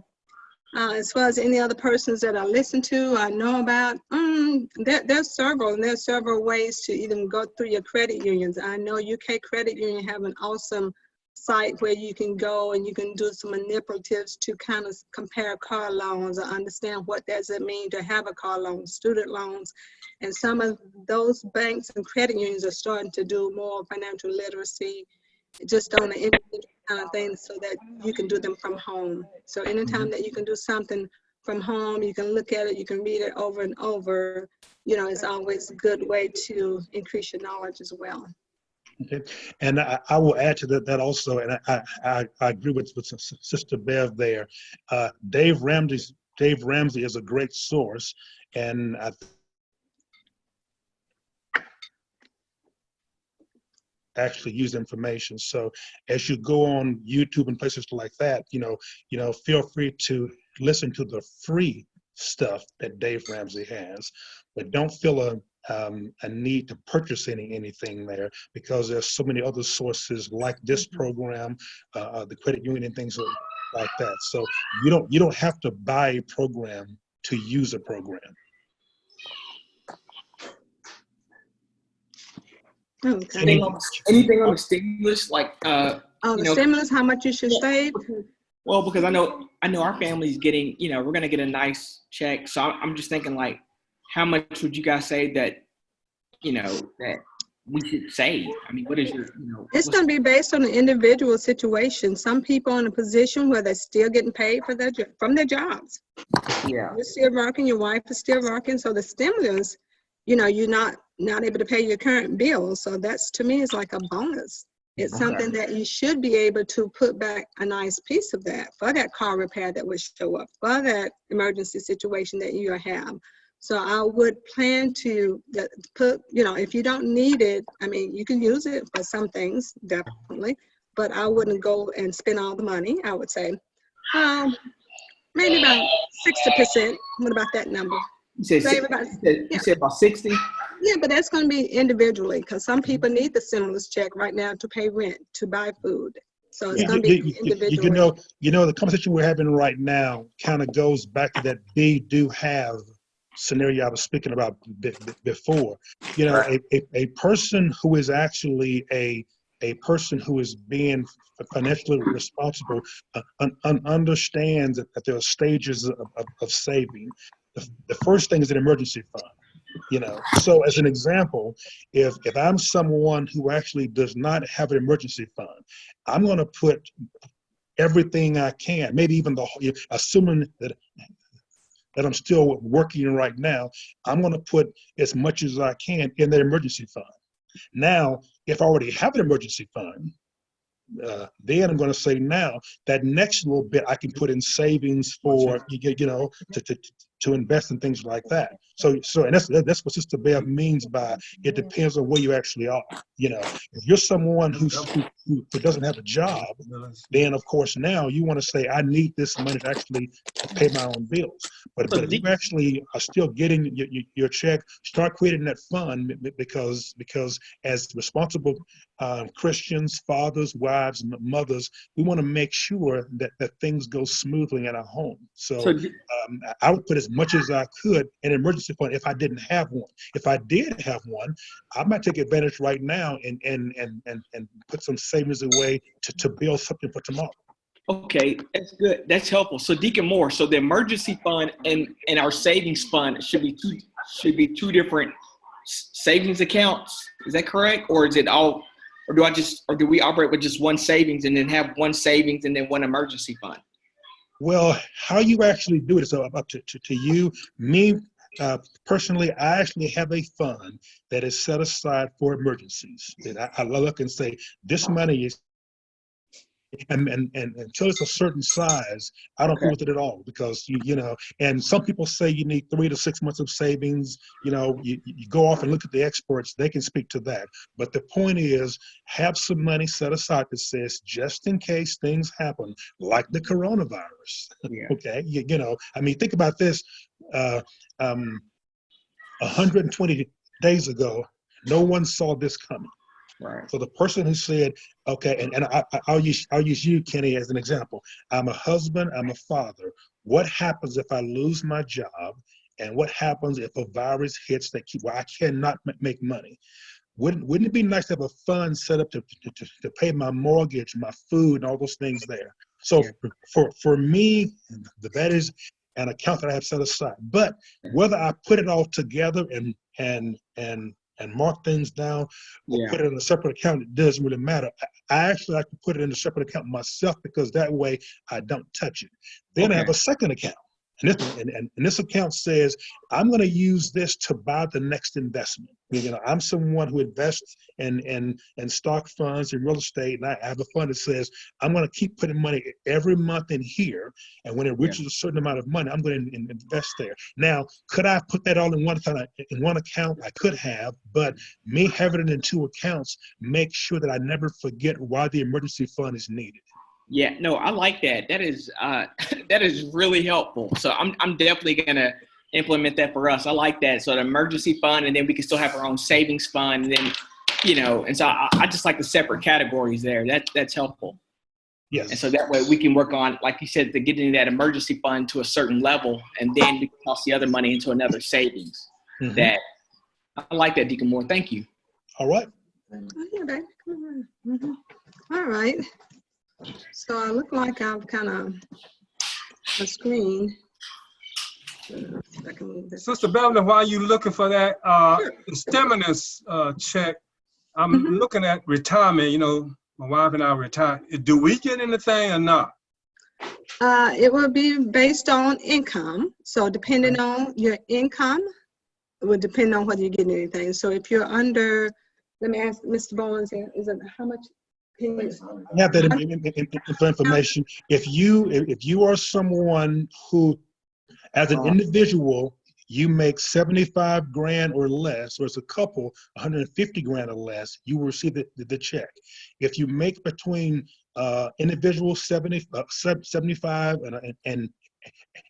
as far as any other persons that I listen to, I know about, there's several ways to even go through your credit unions. I know UK Credit Union have an awesome site where you can go and you can do some manipulatives to kind of compare car loans or understand what does it mean to have a car loan, student loans. And some of those banks and credit unions are starting to do more financial literacy just on an individual kind of thing so that you can do them from home. So anytime that you can do something from home, you can look at it, you can read it over and over, you know, it's always a good way to increase your knowledge as well. Okay, and I will add to that also, and I agree with Sister Bev there. Dave Ramsey is a great source, and I actually use information. So as you go on YouTube and places like that, you know, feel free to listen to the free stuff that Dave Ramsey has, but don't feel a need to purchase anything there because there's so many other sources like this program, the credit union and things like that. So you don't have to buy a program to use a program. Okay. Anything on the stimulus, like Oh, you the know, stimulus, how much you should save? well, because I know our family's getting, you know, we're gonna get a nice check. So I'm just thinking, like, how much would you guys say that, you know, that we should save? I mean, what is your, you know? It's going to be based on the individual situation. Some people are in a position where they're still getting paid from their jobs. Yeah. You're still working, your wife is still working, so the stimulus, you know, you're not able to pay your current bills. So that's, to me, is like a bonus. It's something that you should be able to put back a nice piece of that for that car repair that would show up, for that emergency situation that you have. So I would plan to put, you know, if you don't need it, I mean, you can use it for some things, definitely, but I wouldn't go and spend all the money, I would say. Maybe about 60%. What about that number? You said about 60? Yeah, but that's going to be individually because some people need the stimulus check right now to pay rent, to buy food. So it's going to be individual. You know, the conversation we're having right now kind of goes back to that be, do, have scenario I was speaking about before. You know, a person who is actually a person who is being financially responsible understands that there are stages of saving. The first thing is an emergency fund. You know, so as an example, if I'm someone who actually does not have an emergency fund, I'm going to put everything I can, maybe even assuming that that I'm still working in right now, I'm going to put as much as I can in that emergency fund. Now, if I already have an emergency fund, then I'm going to say now that next little bit I can put in savings for to invest in things like that. So and that's what Sister Bev means by it depends on where you actually are. If you're someone who doesn't have a job, then of course now you want to say I need this money to actually pay my own bills. But if you actually are still getting your check, start creating that fund because as responsible Christians, fathers, wives, mothers, we want to make sure that things go smoothly in our home. So I would put as much as I could in an emergency fund if I didn't have one. If I did have one, I might take advantage right now and put some savings away to build something for tomorrow. Okay, that's good. That's helpful. So Deacon Moore, so the emergency fund and our savings fund should be two different savings accounts. Is that correct? Or is it all, or do we operate with just one savings and then have one savings and then one emergency fund? Well, how you actually do it is up to you. Me, personally, I actually have a fund that is set aside for emergencies. And I look and say, this money is, and until it's a certain size, I don't fool with it at all because and some people say you need 3 to 6 months of savings. You go off and look at the experts, they can speak to that. But the point is, have some money set aside that says just in case things happen, like the coronavirus. Yeah. Okay, I mean, think about this. 120 days ago, no one saw this coming. Right. So the person who said, okay, and I'll use you, Kenny, as an example. I'm a husband, I'm a father. What happens if I lose my job? And what happens if a virus hits where I cannot make money? Wouldn't it be nice to have a fund set up to pay my mortgage, my food, and all those things there? So for me, that is an account that I have set aside. But whether I put it all together and mark things down or put it in a separate account, it doesn't really matter. I actually like to put it in a separate account myself because that way I don't touch it. Then I have a second account. And this account says, I'm going to use this to buy the next investment. I'm someone who invests in stock funds and real estate, and I have a fund that says, I'm going to keep putting money every month in here, and when it reaches a certain amount of money, I'm going to invest there. Now, could I put that all in one account? I could have, but me having it in 2 accounts makes sure that I never forget why the emergency fund is needed. Yeah, no, I like that. That is really helpful. So I'm definitely gonna implement that for us. I like that. So the emergency fund, and then we can still have our own savings fund, and then and so I just like the separate categories there. That's helpful. Yes. And so that way we can work on, like you said, to getting that emergency fund to a certain level, and then we can toss the other money into another savings. Mm-hmm. That I like that, Deacon Moore. Thank you. All right. All right. So I look like I've kind of a screen. Sister Beverly, while you're looking for that, the stimulus check, I'm looking at retirement. My wife and I retired. Do we get anything or not? It will be based on income. So depending on your income, it would depend on whether you get anything. So if you're under, let me ask Mr. Bowens, is it how much? I have that information. If you are someone who, as an individual, you make 75 grand or less, or as a couple, 150 grand or less, you will receive the check. If you make between individual 75 and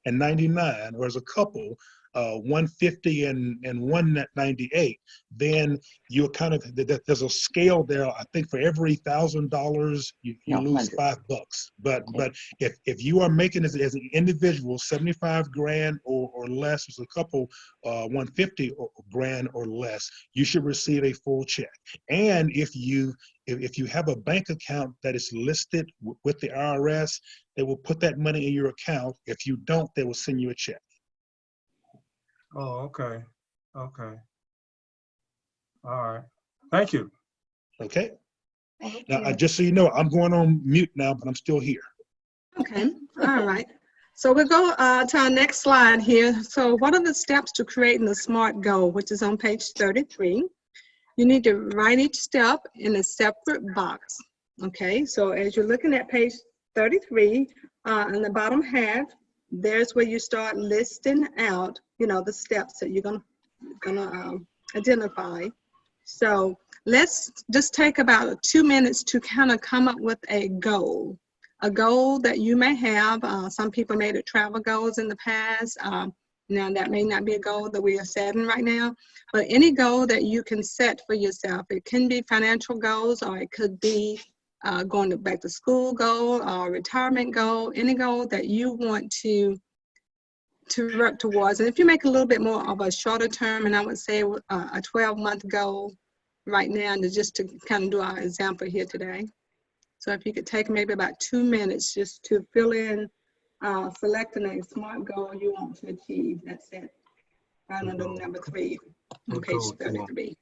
99, or as a couple, 150 and 198, then you're kind of, there's a scale there. I think for every $1,000, you lose $5. But if you are making as an individual 75 grand or less, as a couple 150 grand or less, you should receive a full check. And if you have a bank account that is listed with the IRS, they will put that money in your account. If you don't, they will send you a check. Oh, okay. All right. Thank you. Okay. Now, just so you know, I'm going on mute now, but I'm still here. Okay. All right. So we'll go to our next slide here. So what are the steps to creating a SMART goal, which is on page 33? You need to write each step in a separate box. Okay, so as you're looking at page 33, in the bottom half, there's where you start listing out, the steps that you're gonna identify. So let's just take about 2 minutes to kind of come up with a goal that you may have. Some people made it travel goals in the past. Now that may not be a goal that we are setting right now, but any goal that you can set for yourself. It can be financial goals, or it could be going back to school goal or retirement goal, any goal that you want to work towards. And if you make a little bit more of a shorter term, and I would say a 12-month goal right now, and just to kind of do our example here today. So if you could take maybe about 2 minutes just to fill in, selecting a SMART goal you want to achieve. That's it. Right under number 3 on page 33.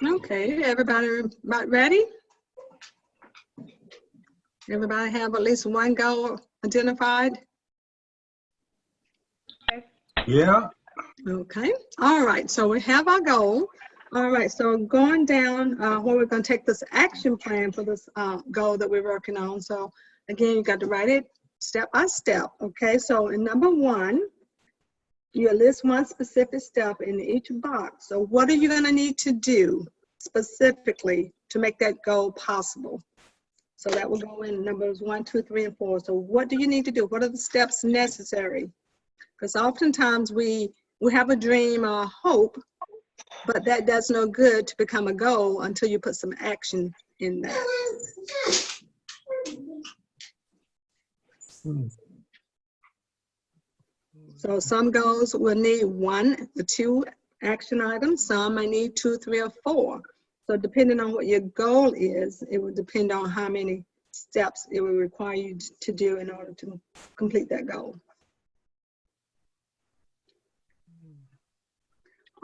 Okay, everybody about ready? Everybody have at least one goal identified? Yeah. Okay, all right, so we have our goal. All right, so going down where we're going to take this action plan for this goal that we're working on. So again, you got to write it step by step. Okay, so in number 1, you list one specific step in each box. So what are you going to need to do specifically to make that goal possible? So that will go in numbers 1, 2, 3, and 4. So what do you need to do? What are the steps necessary? Because oftentimes we have a dream or hope, but that does no good to become a goal until you put some action in that. So some goals will need 1 or 2 action items. Some may need 2, 3, or 4. So depending on what your goal is, it will depend on how many steps it will require you to do in order to complete that goal.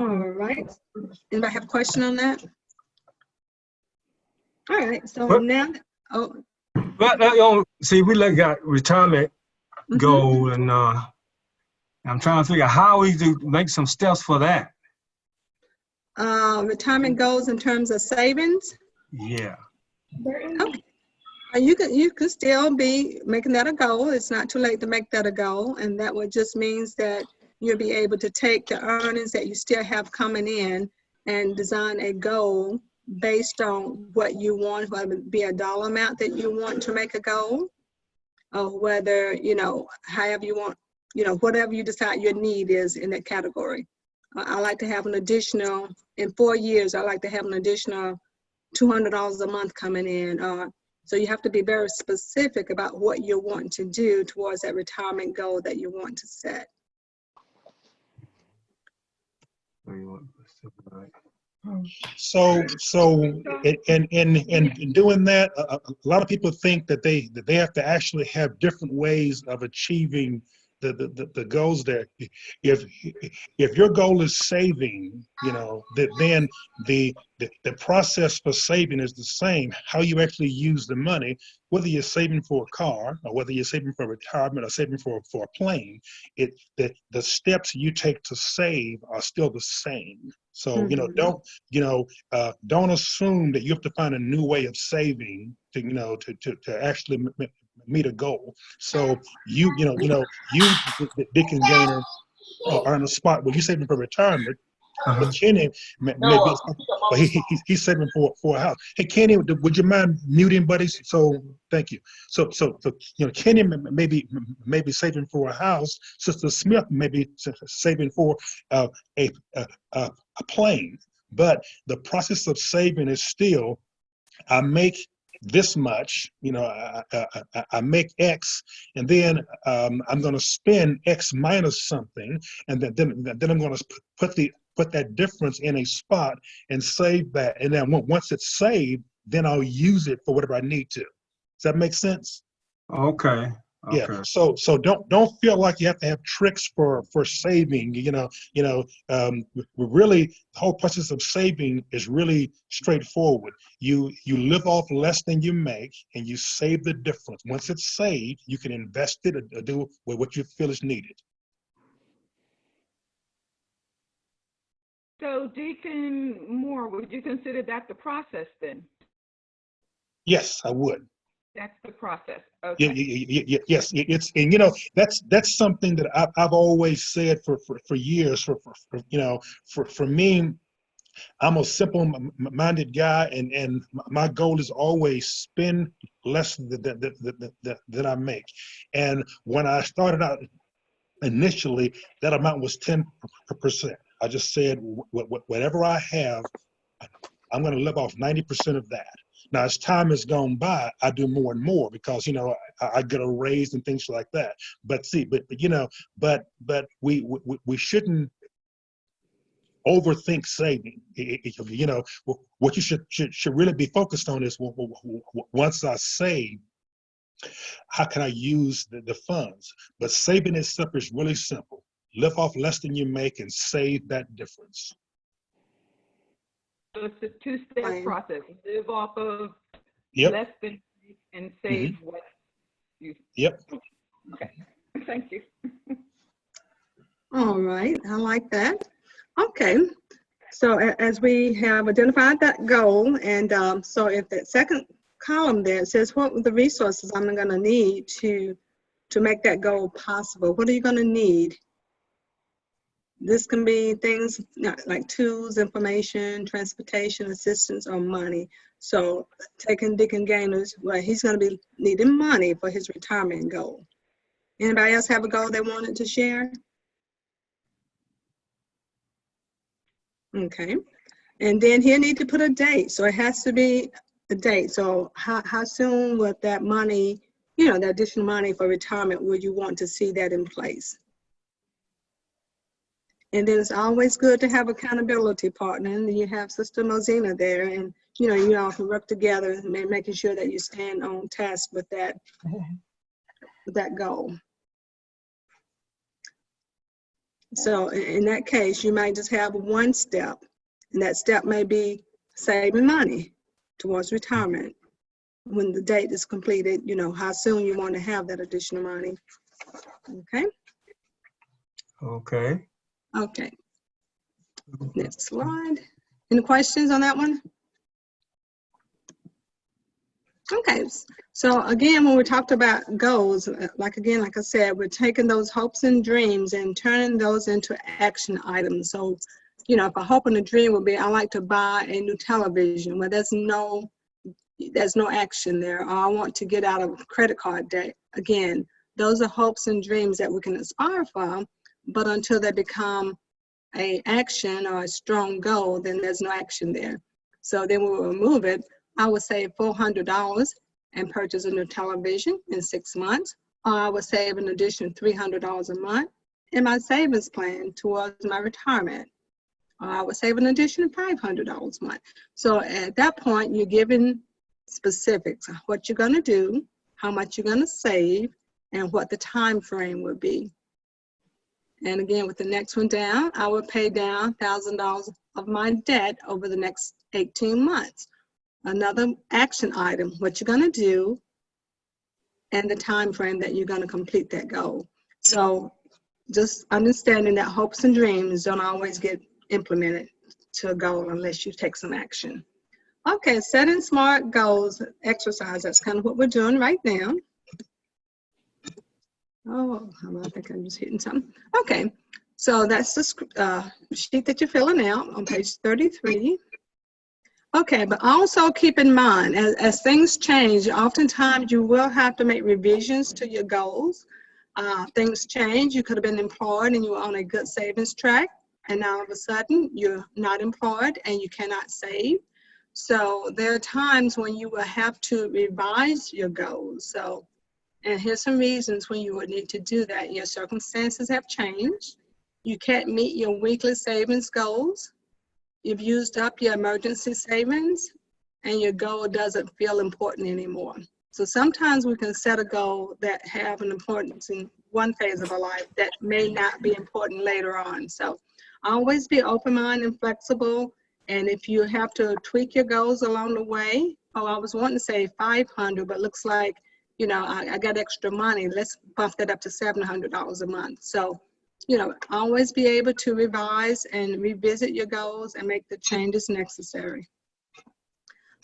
All right. Anybody have a question on that? All right. So now, But see, we got retirement goal, and I'm trying to figure out how we do make some steps for that. Retirement goals in terms of savings. Yeah. Okay. You can still be making that a goal. It's not too late to make that a goal, and that would just means that you'll be able to take the earnings that you still have coming in and design a goal based on what you want, whether it be a dollar amount that you want to make a goal, or whether, however you want, whatever you decide your need is in that category. I like to have an additional, in 4 years, I like to have an additional $200 a month coming in. So you have to be very specific about what you're wanting to do towards that retirement goal that you want to set. So in doing that, a lot of people think that they have to actually have different ways of achieving the goals there. If your goal is saving, then the process for saving is the same. How you actually use the money, whether you're saving for a car or whether you're saving for retirement or saving for a plane, the steps you take to save are still the same. So don't assume that you have to find a new way of saving to actually meet a goal. So you Dickens Gaynor, are in a spot where you're saving for retirement. Uh-huh. Kenny maybe but he's saving for a house. Hey Kenny, would you mind muting, buddy? So thank you. So Kenny maybe saving for a house. Sister Smith may be saving for a plane. But the process of saving is still, I make this much, I make X, and then I'm going to spend X minus something, and then I'm going to put that difference in a spot and save that. And then once it's saved, then I'll use it for whatever I need to. Does that make sense? Okay. Yeah. Okay. So don't feel like you have to have tricks for saving. Really, the whole process of saving is really straightforward. You live off less than you make, and you save the difference. Once it's saved, you can invest it or do with what you feel is needed. So Deacon Moore, would you consider that the process then? Yes, I would. That's the process. Okay. Yes, it's, and that's something that I've always said for years. For me, I'm a simple-minded guy, and my goal is always spend less than I make. And when I started out initially, that amount was 10%. I just said whatever I have, I'm going to live off 90% of that. Now, as time has gone by, I do more and more because, I get a raise and things like that. But we shouldn't overthink saving. What you should really be focused on is, once I save, how can I use the funds? But saving itself is really simple. Live off less than you make and save that difference. So it's a two-step Fine. process. Live off of Yep. less than and save what you. Yep. Okay. Thank you. All right, I like that. Okay, so as we have identified that goal, and so if that second column there, it says what are the resources I'm going to need to make that goal possible. What are you going to need? This can be things like tools, information, transportation, assistance, or money. So taking Deacon Gaynors, well, he's going to be needing money for his retirement goal. Anybody else have a goal they wanted to share? Okay, and then he'll need to put a date. So it has to be a date. So how soon would that money, the additional money for retirement, would you want to see that in place? And then it's always good to have accountability partner, and you have Sister Mosina there, and you all can work together and making sure that you stand on task with that goal. So in that case, you might just have one step, and that step may be saving money towards retirement. When the date is completed, how soon you want to have that additional money. Okay? Okay. Okay. Next slide. Any questions on that one? Okay, so again, when we talked about goals, like I said, we're taking those hopes and dreams and turning those into action items. So, if a hope and a dream would be, I like to buy a new television, well, there's no action there. Or I want to get out of credit card debt. Again, those are hopes and dreams that we can aspire for, but until they become an action or a strong goal, then there's no action there. So then we will remove it. I would save $400 and purchase a new television in 6 months, or I would save an additional $300 a month in my savings plan towards my retirement, or I would save an additional $500 a month. So at that point, you're given specifics of what you're going to do, how much you're going to save, and what the time frame would be. And again, with the next one down, I would pay down $1,000 of my debt over the next 18 months. Another action item, what you're going to do, and the time frame that you're going to complete that goal. So just understanding that hopes and dreams don't always get implemented to a goal unless you take some action. Okay, setting SMART goals exercise. That's kind of what we're doing right now. Oh, I think I'm just hitting something. Okay, So that's the sheet that you're filling out on page 33. Okay, but also keep in mind, as things change, oftentimes you will have to make revisions to your goals. Things change. You could have been employed and you were on a good savings track, and now all of a sudden you're not employed and you cannot save. So there are times when you will have to revise your goals. So, and here's some reasons when you would need to do that. Your circumstances have changed. You can't meet your weekly savings goals. You've used up your emergency savings and your goal doesn't feel important anymore. So sometimes we can set a goal that have an importance in one phase of our life that may not be important later on. So always be open-minded and flexible. And if you have to tweak your goals along the way, oh, I was wanting to say 500, but looks like, you know, I got extra money. Let's bump that up to $700 a month. So, you know, always be able to revise and revisit your goals and make the changes necessary.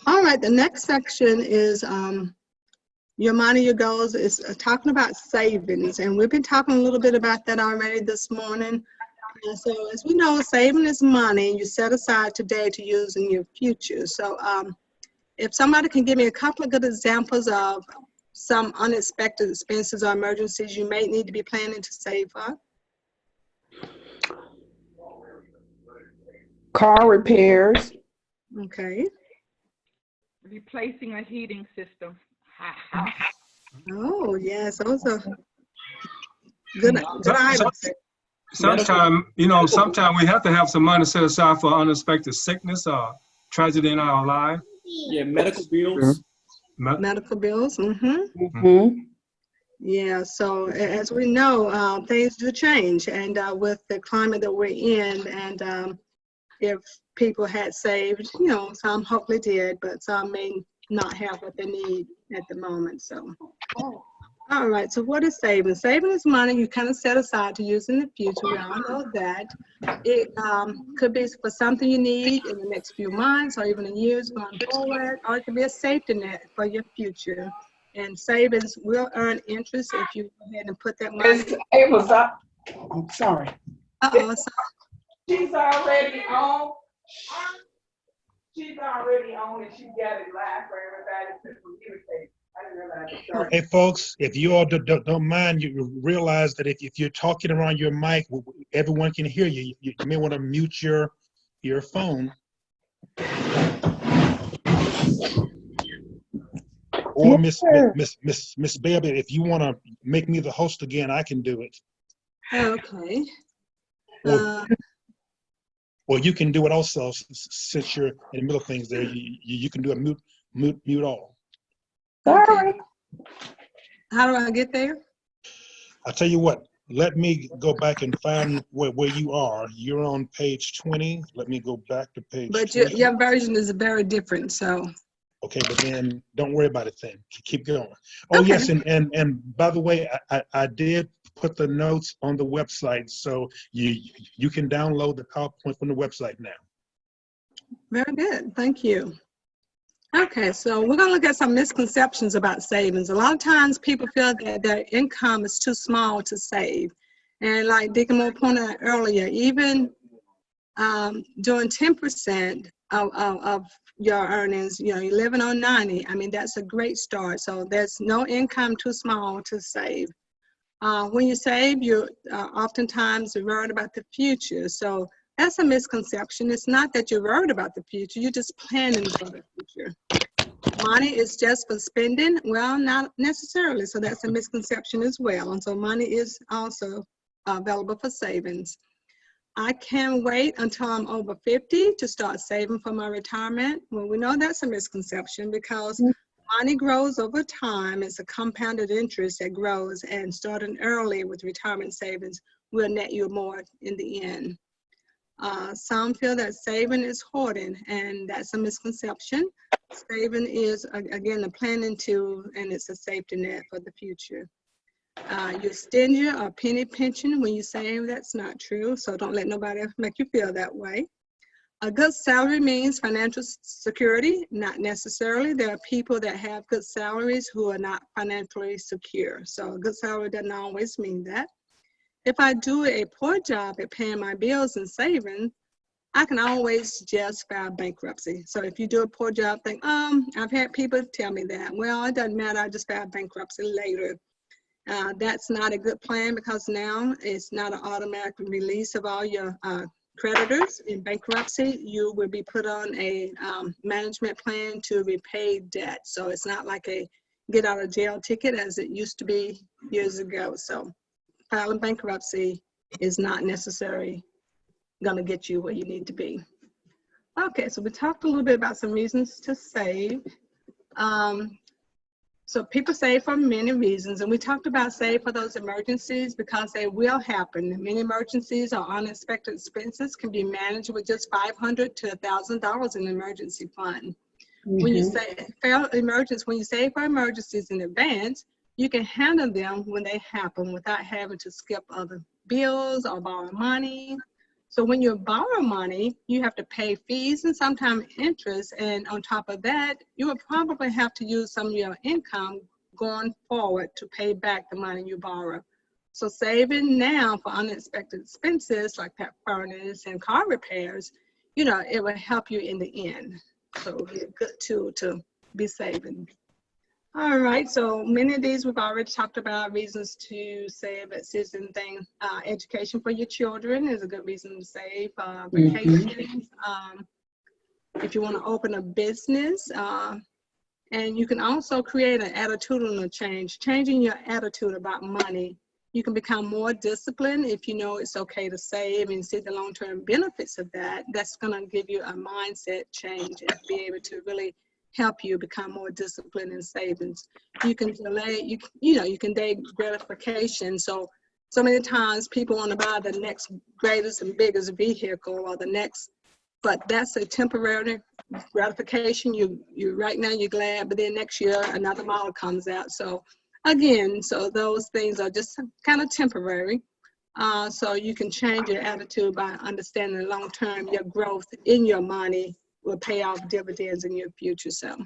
All right, the next section is your money, your goals is talking about savings. And we've been talking a little bit about that already this morning. So as we know, saving is money you set aside today to use in your future. So if somebody can give me a couple of good examples of some unexpected expenses or emergencies you may need to be planning to save for. Car repairs. Okay. Replacing a heating system. Oh, yes, those are good items. Sometimes, you know, sometimes we have to have some money set aside for unexpected sickness or tragedy in our life. Yeah, medical bills. Medical bills. Mm-hmm. Yeah, so as we know, things do change, and with the climate that we're in, and if people had saved, you know, some hopefully did, but some may not have what they need at the moment. So, all right, so what is saving? Saving is money you kind of set aside to use in the future. We all know that. It could be for something you need in the next few months or even in years going forward, or it could be a safety net for your future. And savings will earn interest if you go ahead and put that money. Miss Ava's up. I'm sorry. Uh-oh, She's already on. She's already on and she got it live for everybody to communicate. I didn't realize it started. Hey, folks, if you all don't mind, you realize that if you're talking around your mic, everyone can hear you. You may want to mute your phone. Or Miss Baby, if you want to make me the host again, I can do it. okay. Or you can do it also, since you're in the middle of things there. You can do a mute all. Sorry. How do I get there? I'll tell you what, let me go back and find where you are. You're on page 20. Let me go back to page 20. Your version is very different, so. Okay, but then don't worry about it then. Keep going. Oh, Okay. yes, and by the way, I did put the notes on the website, so you can download the PowerPoint from the website now. Very good, thank you. Okay, so we're gonna look at some misconceptions about savings. A lot of times people feel that their income is too small to save. And like Deacon Moore pointed out earlier, even doing 10% of your earnings, you know, you're living on 90. I mean, that's a great start. So there's no income too small to save. When you save, you're oftentimes worried about the future. So that's a misconception. It's not that you're worried about the future, you're just planning for the future. Money is just for spending? Well, not necessarily. So that's a misconception as well. And so money is also available for savings. I can't wait until I'm over 50 to start saving for my retirement. Well, we know that's a misconception because money grows over time. It's a compounded interest that grows, and starting early with retirement savings will net you more in the end. Some feel that saving is hoarding, and that's a misconception. Saving is, again, a planning tool, and it's a safety net for the future. You're stingy or penny pinching when you save. That's not true, so don't let nobody make you feel that way. A good salary means financial security, not necessarily. There are people that have good salaries who are not financially secure, so a good salary doesn't always mean that. if I do a poor job at paying my bills and saving, I can always just file bankruptcy. So if you do a poor job, think, I've had people tell me that. Well, it doesn't matter, I just file bankruptcy later. That's not a good plan, because now it's not an automatic release of all your creditors. In bankruptcy, you will be put on a management plan to repay debt. So it's not like a get out of jail ticket as it used to be years ago. So filing bankruptcy is not necessarily going to get you where you need to be. Okay, so we talked a little bit about some reasons to save. So people save for many reasons, and we talked about save for those emergencies because they will happen. Many emergencies or unexpected expenses can be managed with just $500 to $1,000 in emergency fund. When you save for emergencies in advance, you can handle them when they happen without having to skip other bills or borrow money. So when you borrow money, you have to pay fees and sometimes interest. And on top of that, you will probably have to use some of your income going forward to pay back the money you borrow. So saving now for unexpected expenses like pet furnace and car repairs, you know, it will help you in the end. So it'll be a good tool to be saving. All right, so many of these we've already talked about, reasons to save, assisting things. Education for your children is a good reason to save. Vacations, if you want to open a business, and you can also create an attitudinal change, changing your attitude about money. You can become more disciplined if you know it's okay to save and see the long-term benefits of that. That's going to give you a mindset change and be able to really help you become more disciplined in savings. You can delay, you can delay gratification. So many times people want to buy the next greatest and biggest vehicle or the next, but that's a temporary gratification. You right now you're glad, but then next year another model comes out. So again, so those things are just kind of temporary. So you can change your attitude by understanding long term your growth in your money will pay off dividends in your future. So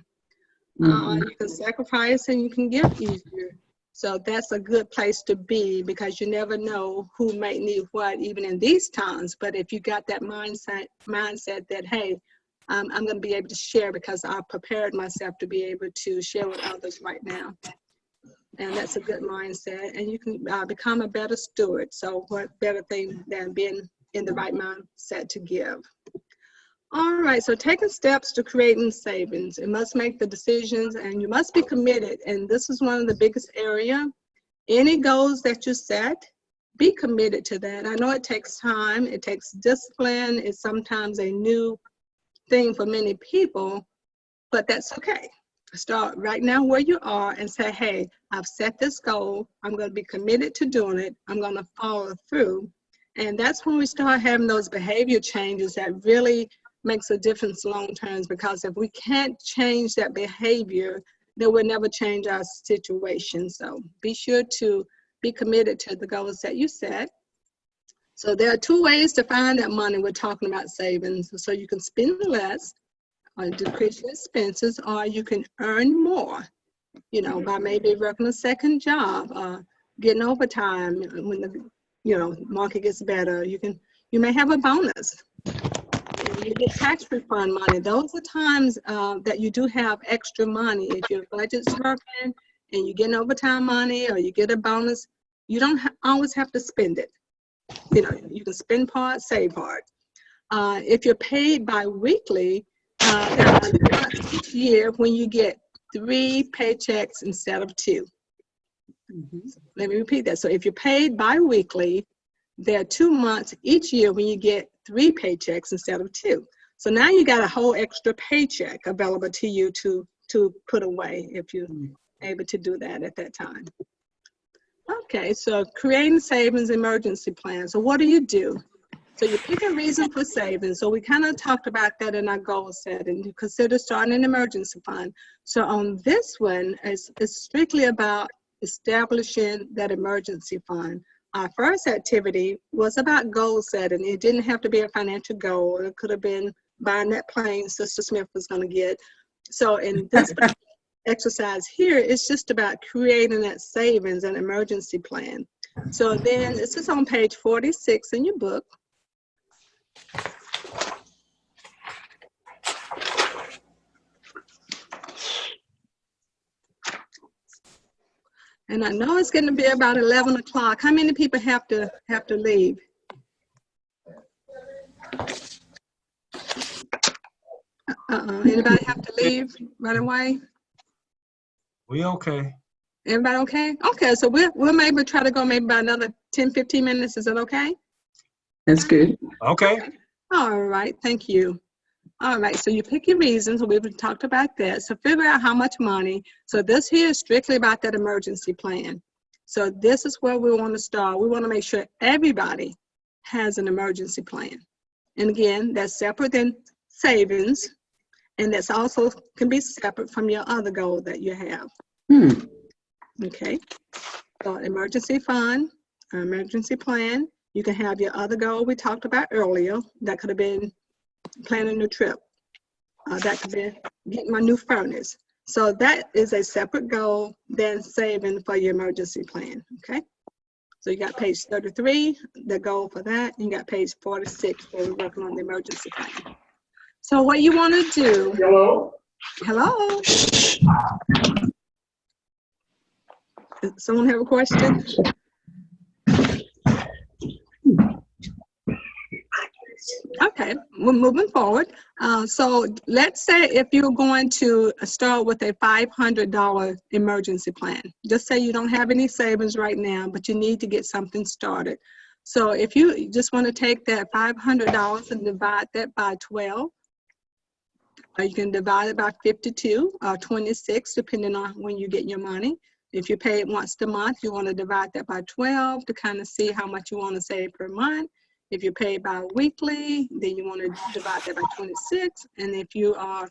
you can sacrifice and you can give easier. So that's a good place to be because you never know who might need what even in these times. But if you got that mindset that, hey, I'm going to be able to share because I've prepared myself to be able to share with others right now. And that's a good mindset. And you can become a better steward. So what better thing than being in the right mindset to give? All right, so taking steps to creating savings. It must make the decisions and you must be committed. And this is one of the biggest area. Any goals that you set, be committed to that. I know it takes time, it takes discipline. It's sometimes a new thing for many people, but that's okay. Start right now where you are and say, hey, I've set this goal. I'm going to be committed to doing it. I'm going to follow through. And that's when we start having those behavior changes that really makes a difference long term, because if we can't change that behavior, then we'll never change our situation. So be sure to be committed to the goals that you set. So there are two ways to find that money. We're talking about savings. So you can spend less or decrease your expenses, or you can earn more, you know, by maybe working a second job, getting overtime when the market gets better. You may have a bonus. You get tax refund money. Those are times that you do have extra money. If your budget's working and you get overtime money or you get a bonus, you don't always have to spend it. You know, you can spend part, save part. If you're paid bi-weekly, there are months each year when you get 3 paychecks instead of 2. Let me repeat that. So if you're paid bi-weekly, there are 2 months each year when you get 3 paychecks instead of 2. So now you got a whole extra paycheck available to you to put away if you're able to do that at that time. Okay, so creating savings emergency plan. So what do you do? So you pick a reason for savings. So we kind of talked about that in our goal setting. You consider starting an emergency fund. So on this one, it's strictly about establishing that emergency fund. Our first activity was about goal setting. It didn't have to be a financial goal. It could have been buying that plane Sister Smith was going to get. So in this exercise here, it's just about creating that savings and emergency plan. So then this is on page 46 in your book. And I know it's going to be about 11 o'clock. How many people have to leave? Anybody have to leave right away? We okay. Everybody okay? Okay, so we'll maybe try to go maybe about another 10, 15 minutes. Is that okay? That's good. Okay. All right, thank you. All right, so you pick your reasons. We've talked about that. So figure out how much money. So this here is strictly about that emergency plan. So this is where we want to start. We want to make sure everybody has an emergency plan. And again, that's separate than savings. And that's also can be separate from your other goal that you have. Okay, so emergency fund, emergency plan. You can have your other goal we talked about earlier. That could have been planning a trip. That could be getting my new furnace. So that is a separate goal than saving for your emergency plan, okay? So you got page 33, the goal for that. You got page 46 where we're working on the emergency plan. So what you want to do. Hello? Does someone have a question? Okay, we're moving forward. So let's say if you're going to start with a $500 emergency plan. Just say you don't have any savings right now, but you need to get something started. So if you just want to take that $500 and divide that by 12, or you can divide it by 52 or 26, depending on when you get your money. If you pay it once a month, you want to divide that by 12 to kind of see how much you want to save per month. If you pay bi-weekly, then you want to divide that by 26. And if you are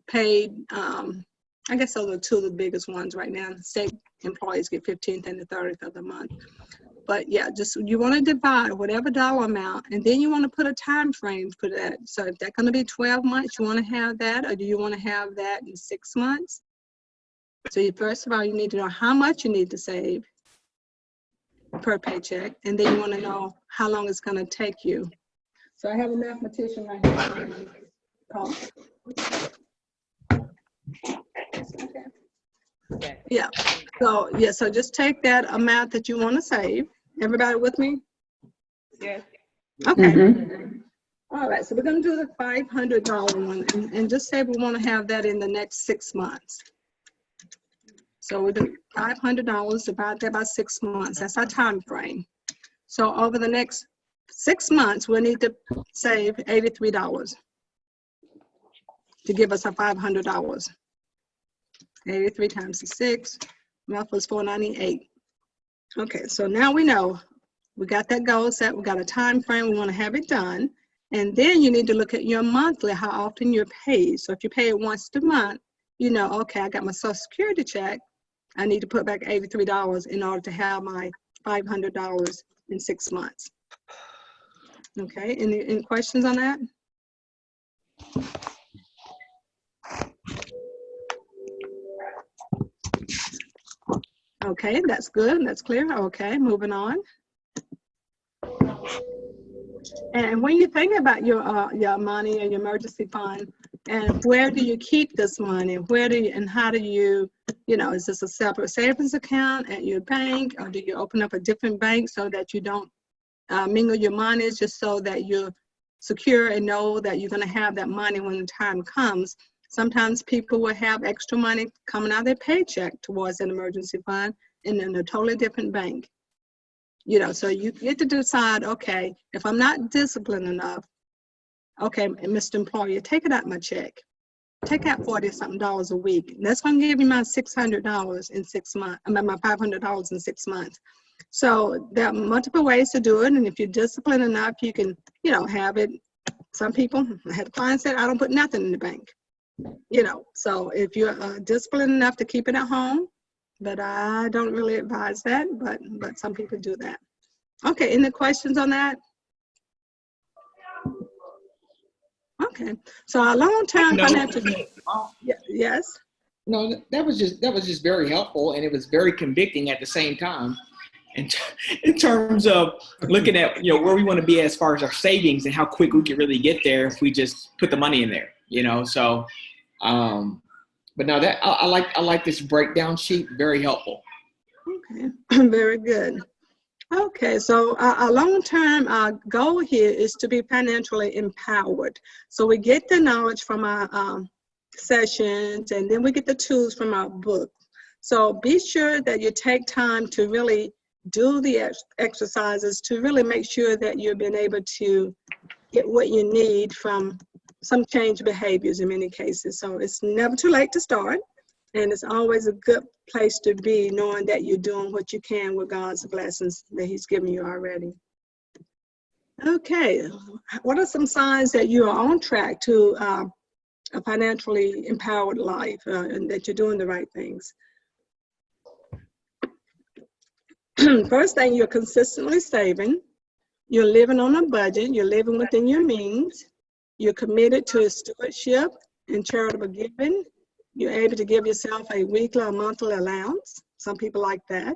paid, I guess those are two of the biggest ones right now. State employees get 15th and the 30th of the month. But yeah, just you want to divide whatever dollar amount, and then you want to put a time frame for that. So if that's going to be 12 months, you want to have that, or do you want to have that in 6 months? So first of all, you need to know how much you need to save per paycheck, and then you want to know how long it's going to take you. So I have a mathematician right here. Yeah. So just take that amount that you want to save. Everybody with me? Yes. Okay. All right. So we're going to do the $500 one, and just say we want to have that in the next 6 months. So we do $500, divide that by 6 months. That's our time frame. So over the next 6 months, we'll need to save $83 to give us our $500. 83 times 6, math was 498. Okay, so now we know we got that goal set, we got a time frame, we want to have it done. And then you need to look at your monthly, how often you're paid. So if you pay it once a month, you know, okay, I got my Social Security check. I need to put back $83 in order to have my $500 in 6 months. Okay, any questions on that? Okay, that's good, that's clear. Okay, moving on. And when you think about your money and your emergency fund, and where do you keep this money? Where do you, and how do you, is this a separate savings account at your bank, or do you open up a different bank so that you don't mingle your money, just so that you're secure and know that you're going to have that money when the time comes? Sometimes people will have extra money coming out of their paycheck towards an emergency fund and in a totally different bank. So you get to decide, okay, if I'm not disciplined enough, okay, Mr. Employer, take it out my check. Take out $40-something a week. That's going to give me my $600 in 6 months. I mean, my $500 in 6 months. So there are multiple ways to do it. And if you're disciplined enough, you can, have it. Some people, I had a client said, I don't put nothing in the bank. So if you're disciplined enough to keep it at home, but I don't really advise that, but some people do that. Okay, any questions on that? Okay, so our long-term financial. Yes. No, that was just very helpful, and it was very convicting at the same time. in terms of looking at, you know, where we want to be as far as our savings and how quick we can really get there if we just put the money in there, you know. So, but no, that I like this breakdown sheet. Very helpful. Okay, very good. Okay, so our long-term goal here is to be financially empowered. So we get the knowledge from our sessions, and then we get the tools from our book. So be sure that you take time to really do the exercises to really make sure that you've been able to get what you need from some change behaviors in many cases. So it's never too late to start, and it's always a good place to be, knowing that you're doing what you can with God's blessings that He's given you already. Okay, what are some signs that you are on track to a financially empowered life and that you're doing the right things? First thing, you're consistently saving. You're living on a budget. You're living within your means. You're committed to stewardship and charitable giving. You're able to give yourself a weekly or monthly allowance. Some people like that.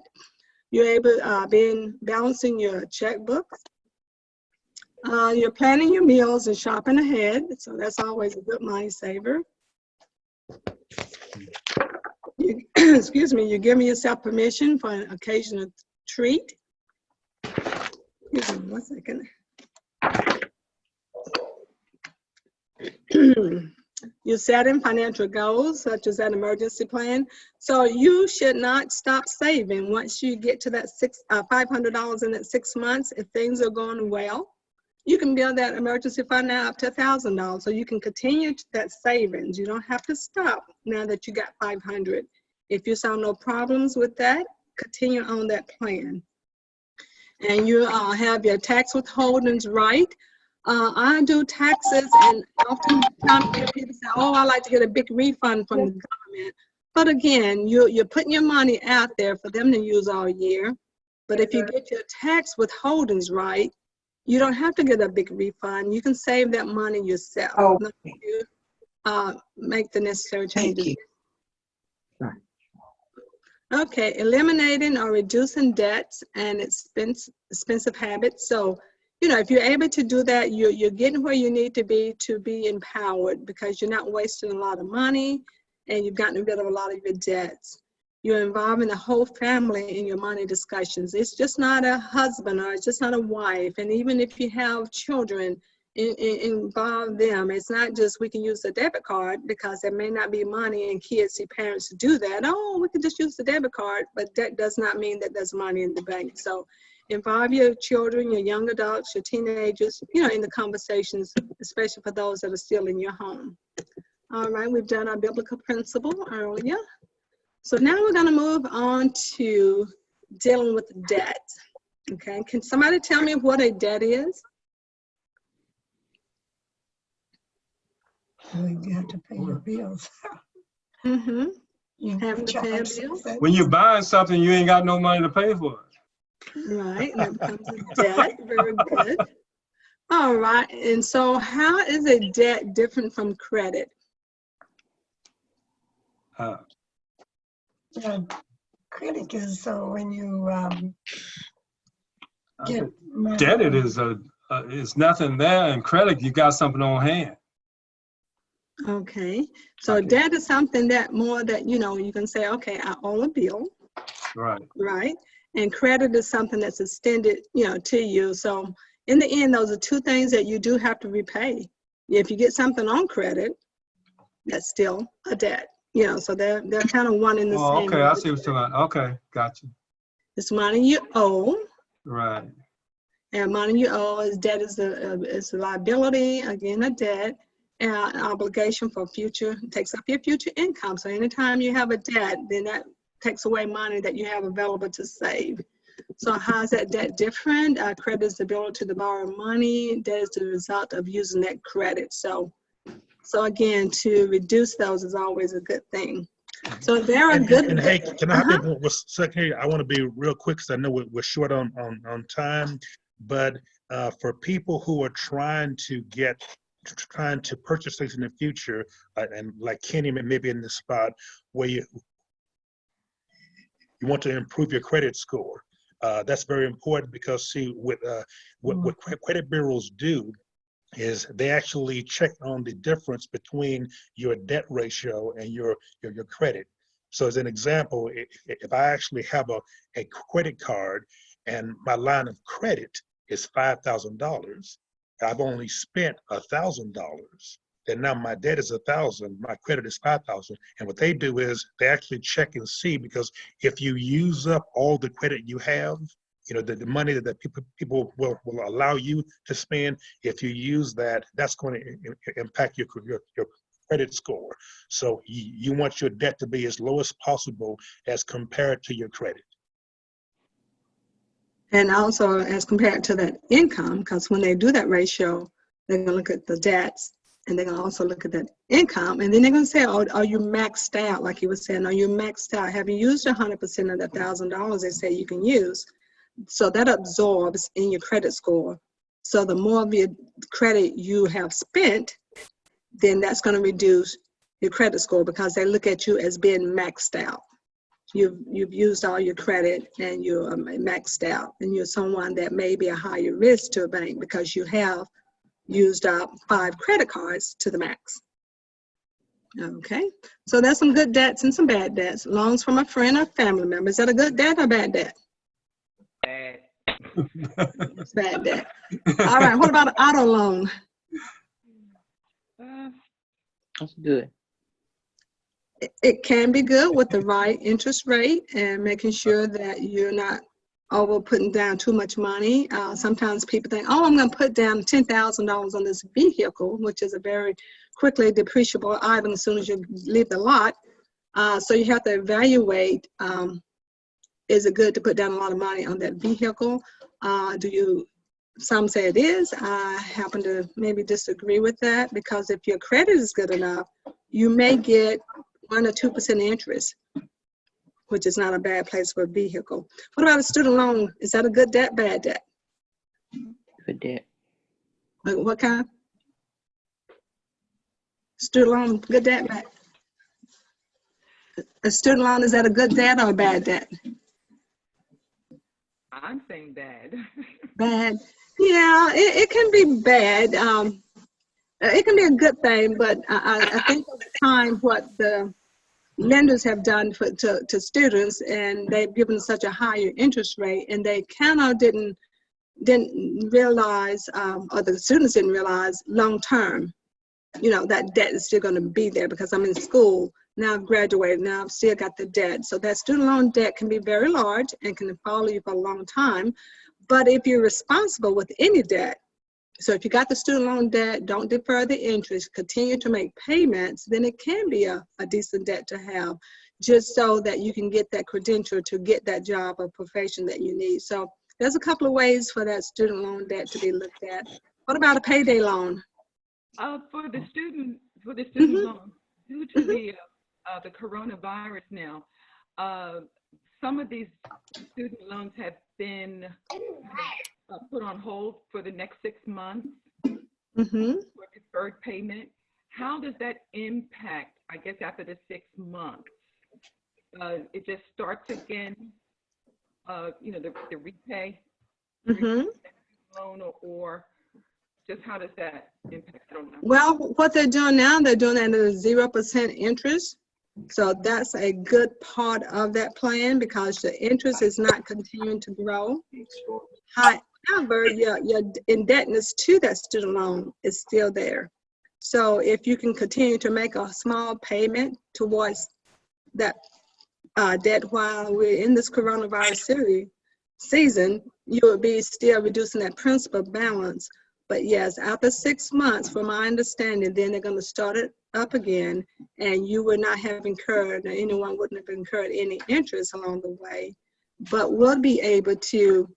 You're able to balancing your checkbooks. You're planning your meals and shopping ahead. So that's always a good money saver. Excuse me, you're giving yourself permission for an occasional treat. Excuse me 1 second. You're setting financial goals such as an emergency plan. So you should not stop saving once you get to that $500 in that 6 months. If things are going well, you can build that emergency fund now up to $1,000. So you can continue that savings. You don't have to stop now that you got 500. If you saw no problems with that, continue on that plan. And you have your tax withholdings right. I do taxes, and oftentimes people say, oh, I like to get a big refund from the government. But again, you're putting your money out there for them to use all year. But if you get your tax withholdings right, you don't have to get a big refund. You can save that money yourself. Oh. Make the necessary changes. Thank you. Okay, eliminating or reducing debts and expensive habits. So, you know, if you're able to do that, you're getting where you need to be empowered, because you're not wasting a lot of money and you've gotten rid of a lot of your debts. You're involving the whole family in your money discussions. It's just not a husband or it's just not a wife. And even if you have children, involve them. It's not just we can use the debit card, because there may not be money and kids see parents do that. Oh, we can just use the debit card, but that does not mean that there's money in the bank. So involve your children, your young adults, your teenagers, you know, in the conversations, especially for those that are still in your home. All right, we've done our biblical principle earlier. So now we're going to move on to dealing with debt. Okay, can somebody tell me what a debt is? You have to pay your bills. Mm-hmm. You Having to pay a charge bill? something. When you're buying something, you ain't got no money to pay for it. Right, that becomes a debt. Very good. All right, and so how is a debt different from credit? Yeah, credit is so when you get money. Debit is nothing there, and credit, you got something on hand. Okay, so Okay. debt is something that more that, you know, you can say, okay, I owe a bill, Right. right? And credit is something that's extended, you know, to you. So in the end, those are two things that you do have to repay. If you get something on credit, that's still a debt, you know, so they're kind of one in the Oh, same. okay. I see what you're talking about. Okay, got you. It's money you owe, Right. and money you owe is debt is a liability, again, a debt, and an obligation for future, takes up your future income. So anytime you have a debt, then that takes away money that you have available to save. So how is that debt different? Credit is the ability to borrow money. Debt is the result of using that credit. So again, to reduce those is always a good thing. So there are good. And hey, can I hop in for a second here? I want to be real quick because I know we're short on time. But for people who are trying to purchase things in the future, and like Kenny maybe in the spot where you want to improve your credit score. That's very important because see, what credit bureaus do is they actually check on the difference between your debt ratio and your credit. So as an example, if I actually have a credit card and my line of credit is $5,000, I've only spent $1,000, then now my debt is 1,000, my credit is 5,000. And what they do is they actually check and see, because if you use up all the credit you have, you know, the money that people will allow you to spend, if you use that, that's going to impact your credit score. So you want your debt to be as low as possible as compared to your credit. And also as compared to that income, because when they do that ratio, they're going to look at the debts and they're going to also look at that income. And then they're going to say, oh, are you maxed out? Like you were saying, are you maxed out? Have you used 100% of that $1,000 they say you can use? So that absorbs in your credit score. So the more of your credit you have spent, then that's going to reduce your credit score because they look at you as being maxed out. You've used all your credit and you're maxed out, and you're someone that may be a higher risk to a bank because you have used up 5 credit cards to the max. Okay, so there's some good debts and some bad debts. Loans from a friend or family member. Is that a good debt or bad debt? Bad. It's bad debt. All right, what about an auto loan? That's good. It can be good with the right interest rate and making sure that you're not over putting down too much money. Sometimes people think, oh, I'm going to put down $10,000 on this vehicle, which is a very quickly depreciable item as soon as you leave the lot. So you have to evaluate, is it good to put down a lot of money on that vehicle? Some say it is. I happen to maybe disagree with that, because if your credit is good enough, you may get 1 or 2% interest, which is not a bad place for a vehicle. What about a student loan? Is that a good debt, bad debt? Good debt. Like what kind? Student loan, good debt, bad? A student loan, is that a good debt or a bad debt? I'm saying bad. Bad. Yeah, it can be bad. It can be a good thing, but I think over time what the lenders have done to students, and they've given such a higher interest rate, and they kind of didn't realize, or the students didn't realize long term, you know, that debt is still going to be there because I'm in school. Now I've graduated, now I've still got the debt. So that student loan debt can be very large and can follow you for a long time. But if you're responsible with any debt, so if you got the student loan debt, don't defer the interest, continue to make payments, then it can be a decent debt to have, just so that you can get that credential to get that job or profession that you need. So there's a couple of ways for that student loan debt to be looked at. What about a payday loan? For the student Mhm. loan, due to the coronavirus now, some of these student loans have been put on hold for the next 6 months Mm-hmm. for deferred payment. How does that impact, I guess, after the 6 months? It just starts again, you know, the repay Mm-hmm. loan, or just how does that impact? I don't know. Well, what they're doing now, they're doing that at a 0% interest. So that's a good part of that plan, because the interest is not continuing to grow. However, your indebtedness to that student loan is still there. So if you can continue to make a small payment towards that debt while we're in this coronavirus season, you will be still reducing that principal balance. But yes, after 6 months, from my understanding, then they're going to start it up again, and you would not have incurred, or anyone wouldn't have incurred any interest along the way, but will be able to,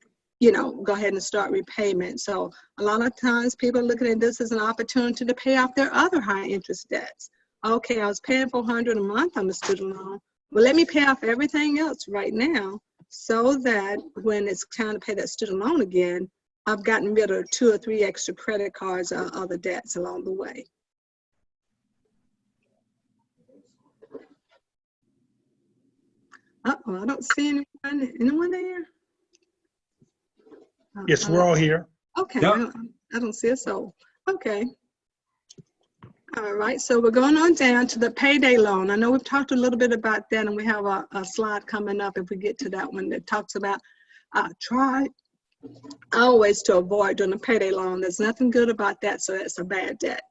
you know, go ahead and start repayment. So a lot of times people are looking at this as an opportunity to pay off their other high interest debts. Okay, I was paying $400 a month on the student loan. Well, let me pay off everything else right now, so that when it's time to pay that student loan again, I've gotten rid of 2 or 3 extra credit cards or other debts along the way. Uh-oh, I don't see anyone there. Yes, we're all here. Okay, Yeah. I don't see it, so, okay. All right, so we're going on down to the payday loan. I know we've talked a little bit about that, and we have a slide coming up if we get to that one that talks about try always to avoid doing a payday loan. There's nothing good about that, so that's a bad debt.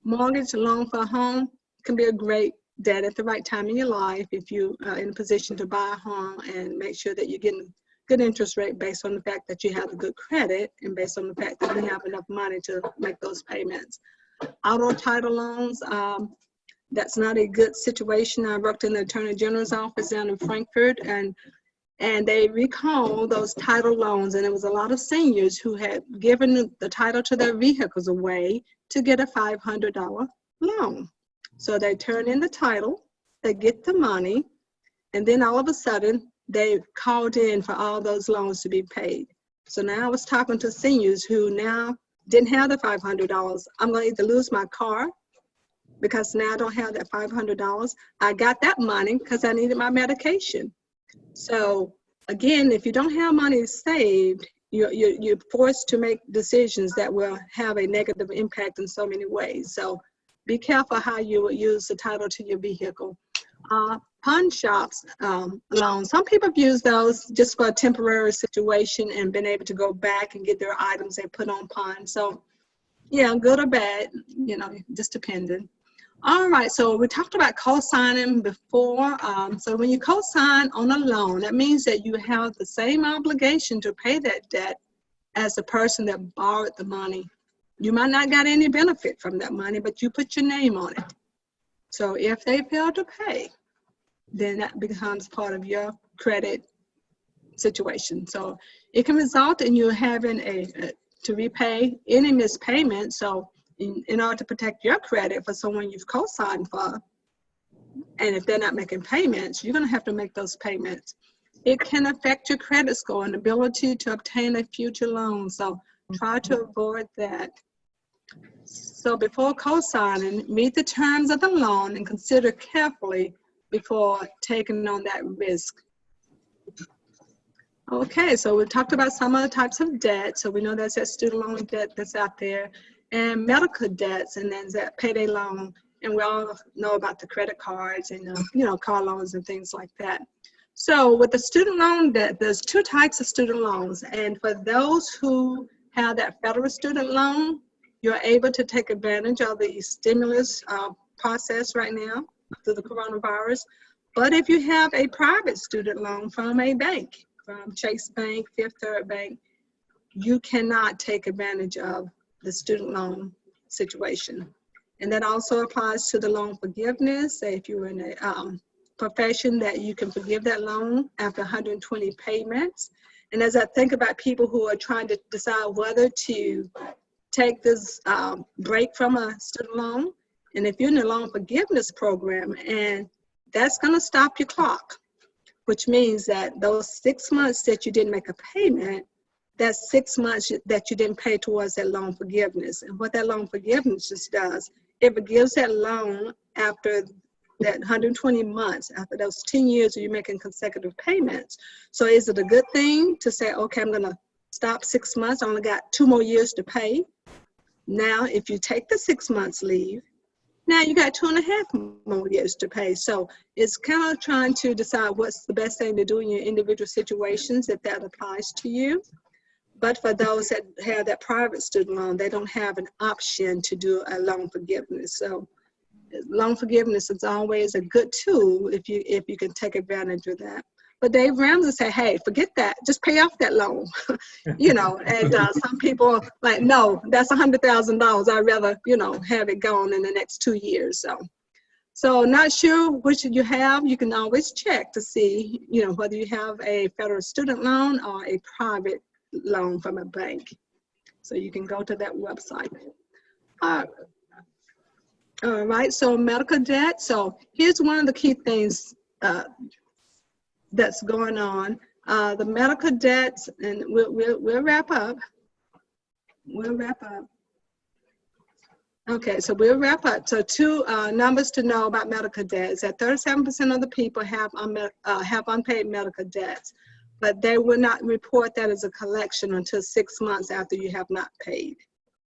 Mortgage loan for a home can be a great debt at the right time in your life if you are in a position to buy a home and make sure that you're getting good interest rate based on the fact that you have a good credit and based on the fact that you have enough money to make those payments. Auto title loans, that's not a good situation. I worked in the Attorney General's office down in Frankfurt, and they recalled those title loans, and there was a lot of seniors who had given the title to their vehicles away to get a $500 loan. So they turn in the title, they get the money, and then all of a sudden they called in for all those loans to be paid. So now I was talking to seniors who now didn't have the $500. I'm going to either lose my car because now I don't have that $500. I got that money because I needed my medication. So again, if you don't have money saved, you're forced to make decisions that will have a negative impact in so many ways. So be careful how you will use the title to your vehicle. Pawn shops loans, some people have used those just for a temporary situation and been able to go back and get their items they put on pawn. So yeah, good or bad, you know, just depending. All right, so we talked about co-signing before. So when you co-sign on a loan, that means that you have the same obligation to pay that debt as the person that borrowed the money. You might not get any benefit from that money, but you put your name on it. So if they fail to pay, then that becomes part of your credit situation. So it can result in you having to repay any missed payment. So in order to protect your credit for someone you've co-signed for, and if they're not making payments, you're going to have to make those payments. It can affect your credit score and ability to obtain a future loan. So try to avoid that. So before co-signing, meet the terms of the loan and consider carefully before taking on that risk. Okay, so we talked about some of the types of debt. So we know there's that student loan debt that's out there, and medical debts, and then that payday loan. And we all know about the credit cards and car loans and things like that. So with the student loan debt, there's two types of student loans. And for those who have that federal student loan, you're able to take advantage of the stimulus process right now through the coronavirus. But if you have a private student loan from a bank, from Chase Bank, Fifth Third Bank, you cannot take advantage of the student loan situation. And that also applies to the loan forgiveness. Say if you're in a profession that you can forgive that loan after 120 payments. And as I think about people who are trying to decide whether to take this break from a student loan, and if you're in a loan forgiveness program, and that's going to stop your clock, which means that those 6 months that you didn't make a payment, that's 6 months that you didn't pay towards that loan forgiveness. And what that loan forgiveness just does, it forgives that loan after that 120 months, after those 10 years you're making consecutive payments. So is it a good thing to say, okay, I'm going to stop 6 months, I only got 2 more years to pay? Now, if you take the 6 months leave, now you got 2.5 more years to pay. So it's kind of trying to decide what's the best thing to do in your individual situations, if that applies to you. But for those that have that private student loan, they don't have an option to do a loan forgiveness. So loan forgiveness is always a good tool if you can take advantage of that. But Dave Ramsey said, hey, forget that. Just pay off that loan. And some people are like, no, that's $100,000. I'd rather, have it gone in the next 2 years. So not sure which you have. You can always check to see, whether you have a federal student loan or a private loan from a bank. So you can go to that website. All right, so medical debt. So here's one of the key things that's going on. The medical debts, and we'll wrap up. We'll wrap up. Okay, so we'll wrap up. So two numbers to know about medical debts. That 37% of the people have unpaid medical debts. but they will not report that as a collection until 6 months after you have not paid.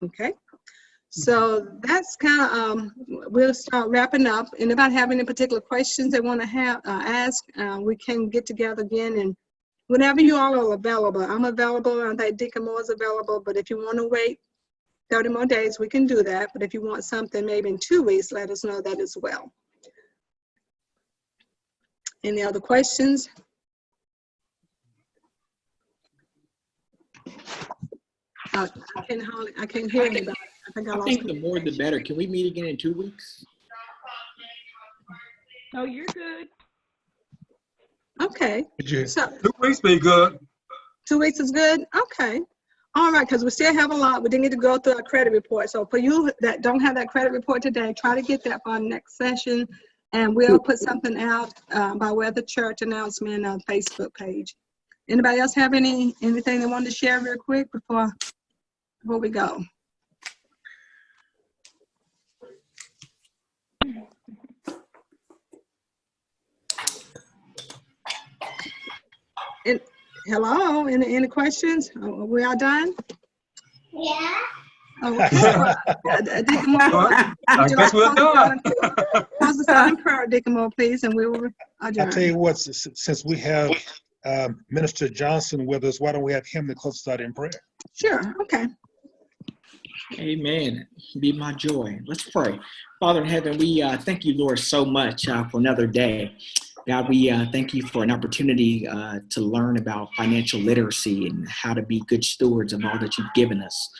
Okay? So that's kind of, we'll start wrapping up. Anybody have any particular questions they want to have ask? We can get together again, and whenever you all are available. I'm available. I think Deacon Moore is available, but if you want to wait 30 more days, we can do that. But if you want something maybe in 2 weeks, let us know that as well. Any other questions? I can't hear anybody. I think I I lost think the more the better. Can we meet again in 2 weeks? Oh, you're good. Okay. So 2 weeks be good. 2 weeks is good? Okay. All right, because we still have a lot. We didn't get to go through our credit report. So for you that don't have that credit report today, try to get that for our next session. And we'll put something out by way of the church announcement on Facebook page. Anybody else have anything they wanted to share real quick before we go? Hello, any questions? Are we all done? Yeah. Oh, Deacon Moore, I guess we're done. close the starting prayer, Deacon Moore, please, and we will adjourn. I tell you what, since we have Minister Johnson with us, why don't we have him to close us out in prayer? Sure, okay. Amen. Be my joy. Let's pray. Father in heaven, we thank you, Lord, so much for another day. God, we thank you for an opportunity to learn about financial literacy and how to be good stewards of all that you've given us.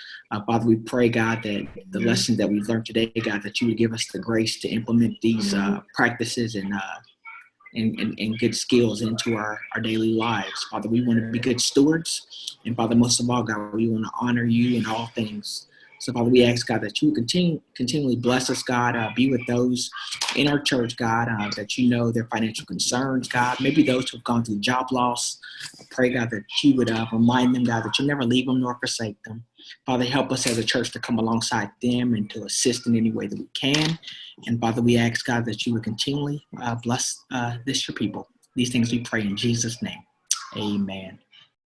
Father, we pray, God, that the lessons that we've learned today, God, that you would give us the grace to implement these practices and good skills into our daily lives. Father, we want to be good stewards. And Father, most of all, God, we want to honor you in all things. So, Father, we ask, God, that you would continually bless us, God, be with those in our church, God, that you know their financial concerns, God, maybe those who have gone through job loss. I pray, God, that you would remind them, God, that you'll never leave them nor forsake them. Father, help us as a church to come alongside them and to assist in any way that we can. And, Father, we ask, God, that you would continually bless your people. These things we pray in Jesus' name. Amen.